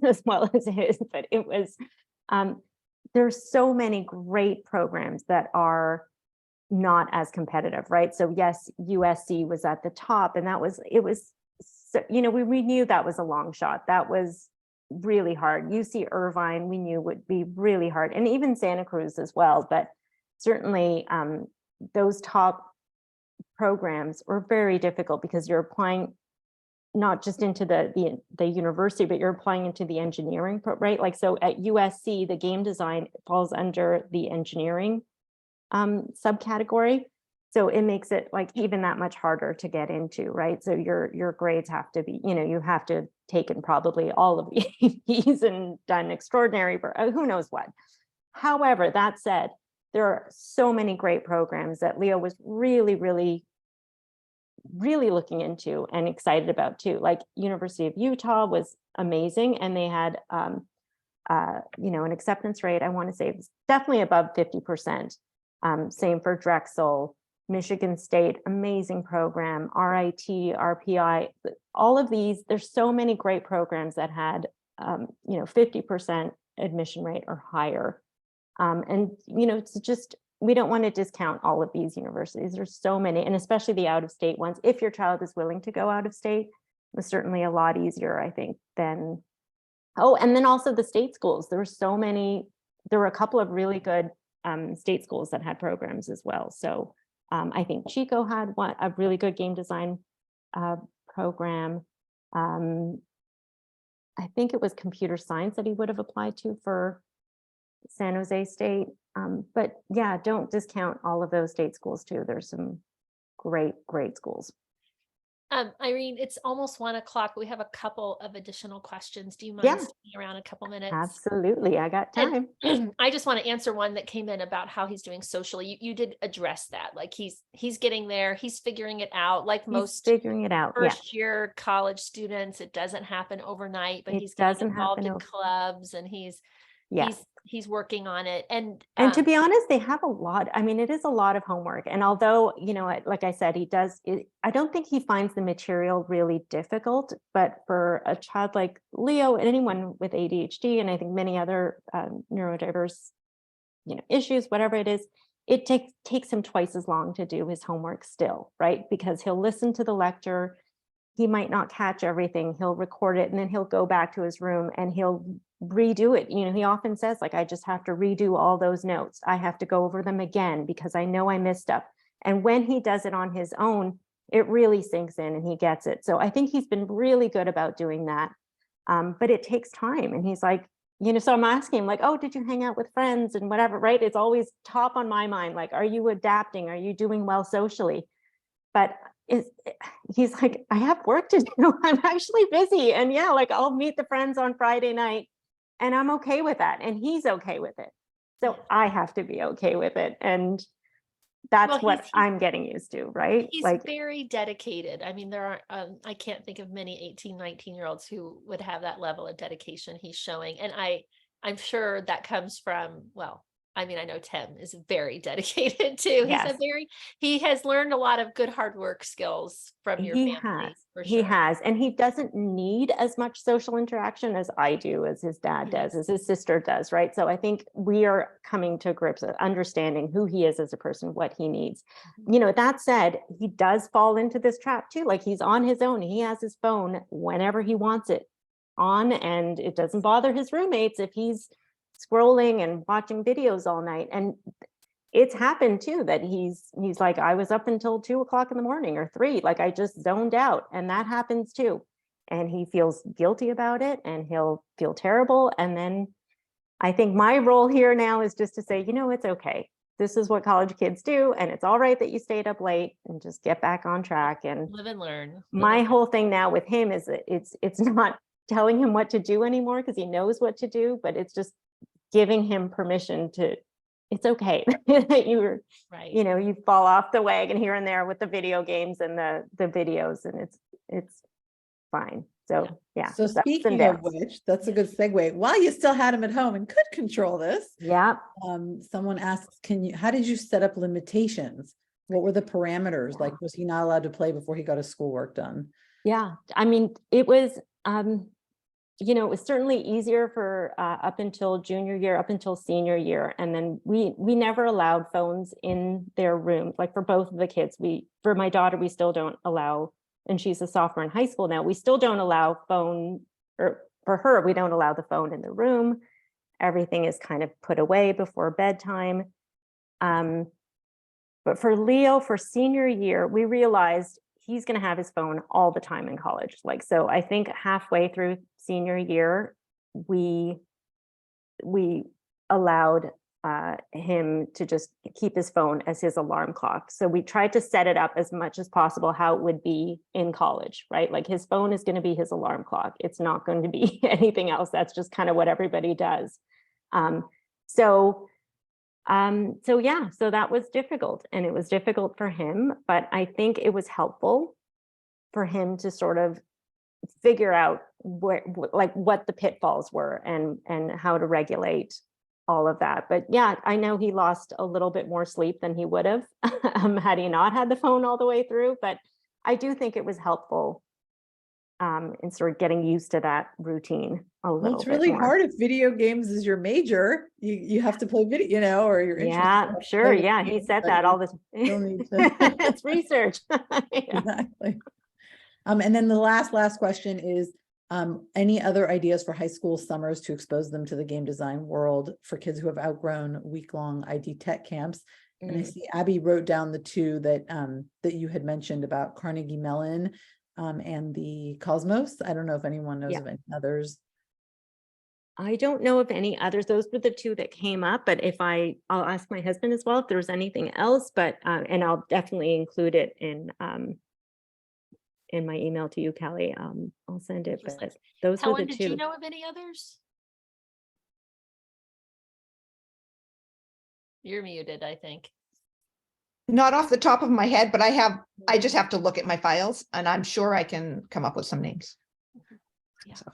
as well as his, but it was, there's so many great programs that are not as competitive, right? So yes, USC was at the top, and it was, you know, we knew that was a long shot. That was really hard. UC Irvine, we knew would be really hard, and even Santa Cruz as well. But certainly, those top programs were very difficult because you're applying not just into the university, but you're applying into the engineering, right? Like, so at USC, the game design falls under the engineering subcategory. So it makes it like even that much harder to get into, right? So your grades have to be, you know, you have to taken probably all of the APs and done extraordinary, who knows what. However, that said, there are so many great programs that Leo was really, really, really looking into and excited about too. Like University of Utah was amazing, and they had, you know, an acceptance rate, I want to say it was definitely above 50%. Same for Drexel, Michigan State, amazing program, RIT, RPI, all of these, there's so many great programs that had, you know, 50% admission rate or higher. And, you know, it's just, we don't want to discount all of these universities. There's so many, and especially the out-of-state ones. If your child is willing to go out of state, it's certainly a lot easier, I think, than, oh, and then also the state schools. There were so many, there were a couple of really good state schools that had programs as well. So I think Chico had a really good game design program. I think it was computer science that he would have applied to for San Jose State. But yeah, don't discount all of those state schools too. There's some great schools. Irene, it's almost 1 o'clock. We have a couple of additional questions. Do you mind sticking around a couple minutes? Absolutely, I got time. And I just want to answer one that came in about how he's doing socially. You did address that. Like he's getting there. He's figuring it out. Like most figuring it out. First year college students, it doesn't happen overnight, but he's getting involved in clubs and he's he's working on it. And to be honest, they have a lot. I mean, it is a lot of homework. And although, you know, like I said, I don't think he finds the material really difficult, but for a child like Leo and anyone with ADHD, and I think many other neurodiverse, you know, issues, whatever it is, it takes him twice as long to do his homework still, right? Because he'll listen to the lecture, he might not catch everything, he'll record it, and then he'll go back to his room and he'll redo it. You know, he often says, like, I just have to redo all those notes. I have to go over them again because I know I missed stuff. And when he does it on his own, it really sinks in and he gets it. So I think he's been really good about doing that. But it takes time. And he's like, you know, so I'm asking him, like, oh, did you hang out with friends and whatever, right? It's always top on my mind. Like, are you adapting? Are you doing well socially? But he's like, I have work to do. I'm actually busy. And yeah, like I'll meet the friends on Friday night and I'm okay with that. And he's okay with it. So I have to be okay with it. And that's what I'm getting used to, right? He's like very dedicated. I mean, there are, I can't think of many 18, 19-year-olds who would have that level of dedication he's showing. And I'm sure that comes from, well, I mean, I know Tim is very dedicated too. Yes. He has learned a lot of good hard work skills from your family. He has, and he doesn't need as much social interaction as I do, as his dad does, as his sister does, right? So I think we are coming to grips with understanding who he is as a person, what he needs. You know, that said, he does fall into this trap too. Like he's on his own. He has his phone whenever he wants it on, and it doesn't bother his roommates if he's scrolling and watching videos all night. And it's happened too that he's like, I was up until 2 o'clock in the morning or 3, like I just zoned out. And that happens too. And he feels guilty about it and he'll feel terrible. And then I think my role here now is just to say, you know, it's okay. This is what college kids do. And it's all right that you stayed up late, and just get back on track and live and learn. My whole thing now with him is that it's not telling him what to do anymore, because he knows what to do, but it's just giving him permission to, it's okay that you're, right, you know, you fall off the wagon here and there with the video games and the videos, and it's fine. So yeah. So speaking of which, that's a good segue. While you still had him at home and could control this, someone asks, how did you set up limitations? What were the parameters? Like, was he not allowed to play before he got his schoolwork done? Yeah, I mean, it was, you know, it was certainly easier for up until junior year, up until senior year. And then we never allowed phones in their rooms. Like for both of the kids, for my daughter, we still don't allow, and she's a sophomore in high school now, we still don't allow phone, or for her, we don't allow the phone in the room. Everything is kind of put away before bedtime. But for Leo, for senior year, we realized he's going to have his phone all the time in college. Like, so I think halfway through senior year, we allowed him to just keep his phone as his alarm clock. So we tried to set it up as much as possible how it would be in college, right? Like his phone is going to be his alarm clock. It's not going to be anything else. That's just kind of what everybody does. So that was difficult, and it was difficult for him, but I think it was helpful for him to sort of figure out what the pitfalls were and how to regulate all of that. But yeah, I know he lost a little bit more sleep than he would have had he not had the phone all the way through, but I do think it was helpful in sort of getting used to that routine a little bit. It's really hard if video games is your major. You have to play video, you know, or you're interested. Yeah, sure. Yeah, he said that all the time. It's research. Exactly. And then the last question is, any other ideas for high school summers to expose them to the game design world for kids who have outgrown week-long ID tech camps? And I see Abby wrote down the two that you had mentioned about Carnegie Mellon and the Cosmos. I don't know if anyone knows of any others. I don't know of any others. Those were the two that came up, but I'll ask my husband as well if there's anything else, but and I'll definitely include it in my email to you, Callie. I'll send it, but those were the two. Did you know of any others? You're muted, I think. Not off the top of my head, but I just have to look at my files, and I'm sure I can come up with some names. Yeah. So,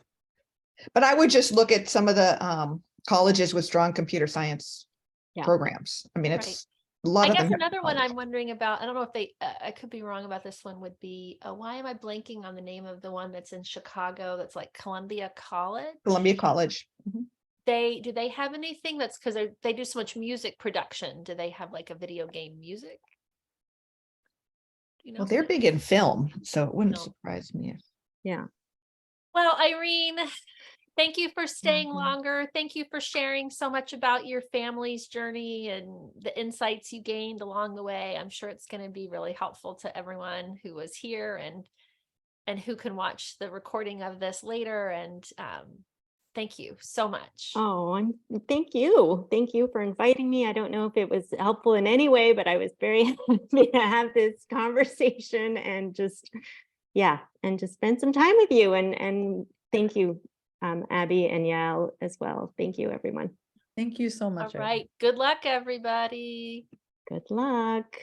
but I would just look at some of the colleges with strong computer science Yeah. programs. I mean, Right. it's a lot I of guess them. another one I'm wondering about, I don't know if I could be wrong about this one, would be, why am I blanking on the name of the one that's in Chicago that's like Columbia College? Columbia College. Mhm. Do they have anything that's, because they do so much music production, do they have like a video game music? You know? Well, they're big in film, so it wouldn't No. surprise me if. Yeah. Well, Irene, thank you for staying Mhm. longer. Thank you for sharing so much about your family's journey and the insights you gained along the way. I'm sure it's going to be really helpful to everyone who was here and who can watch the recording of this later. And thank you so much. Oh, thank you. Thank you for inviting me. I don't know if it was helpful in any way, but I was very happy to have this conversation and just, yeah, and just spend some time with you. And thank you, Abby and Yael as well. Thank you, everyone. Thank you so All much. Irene. right. Good luck, everybody. Good luck.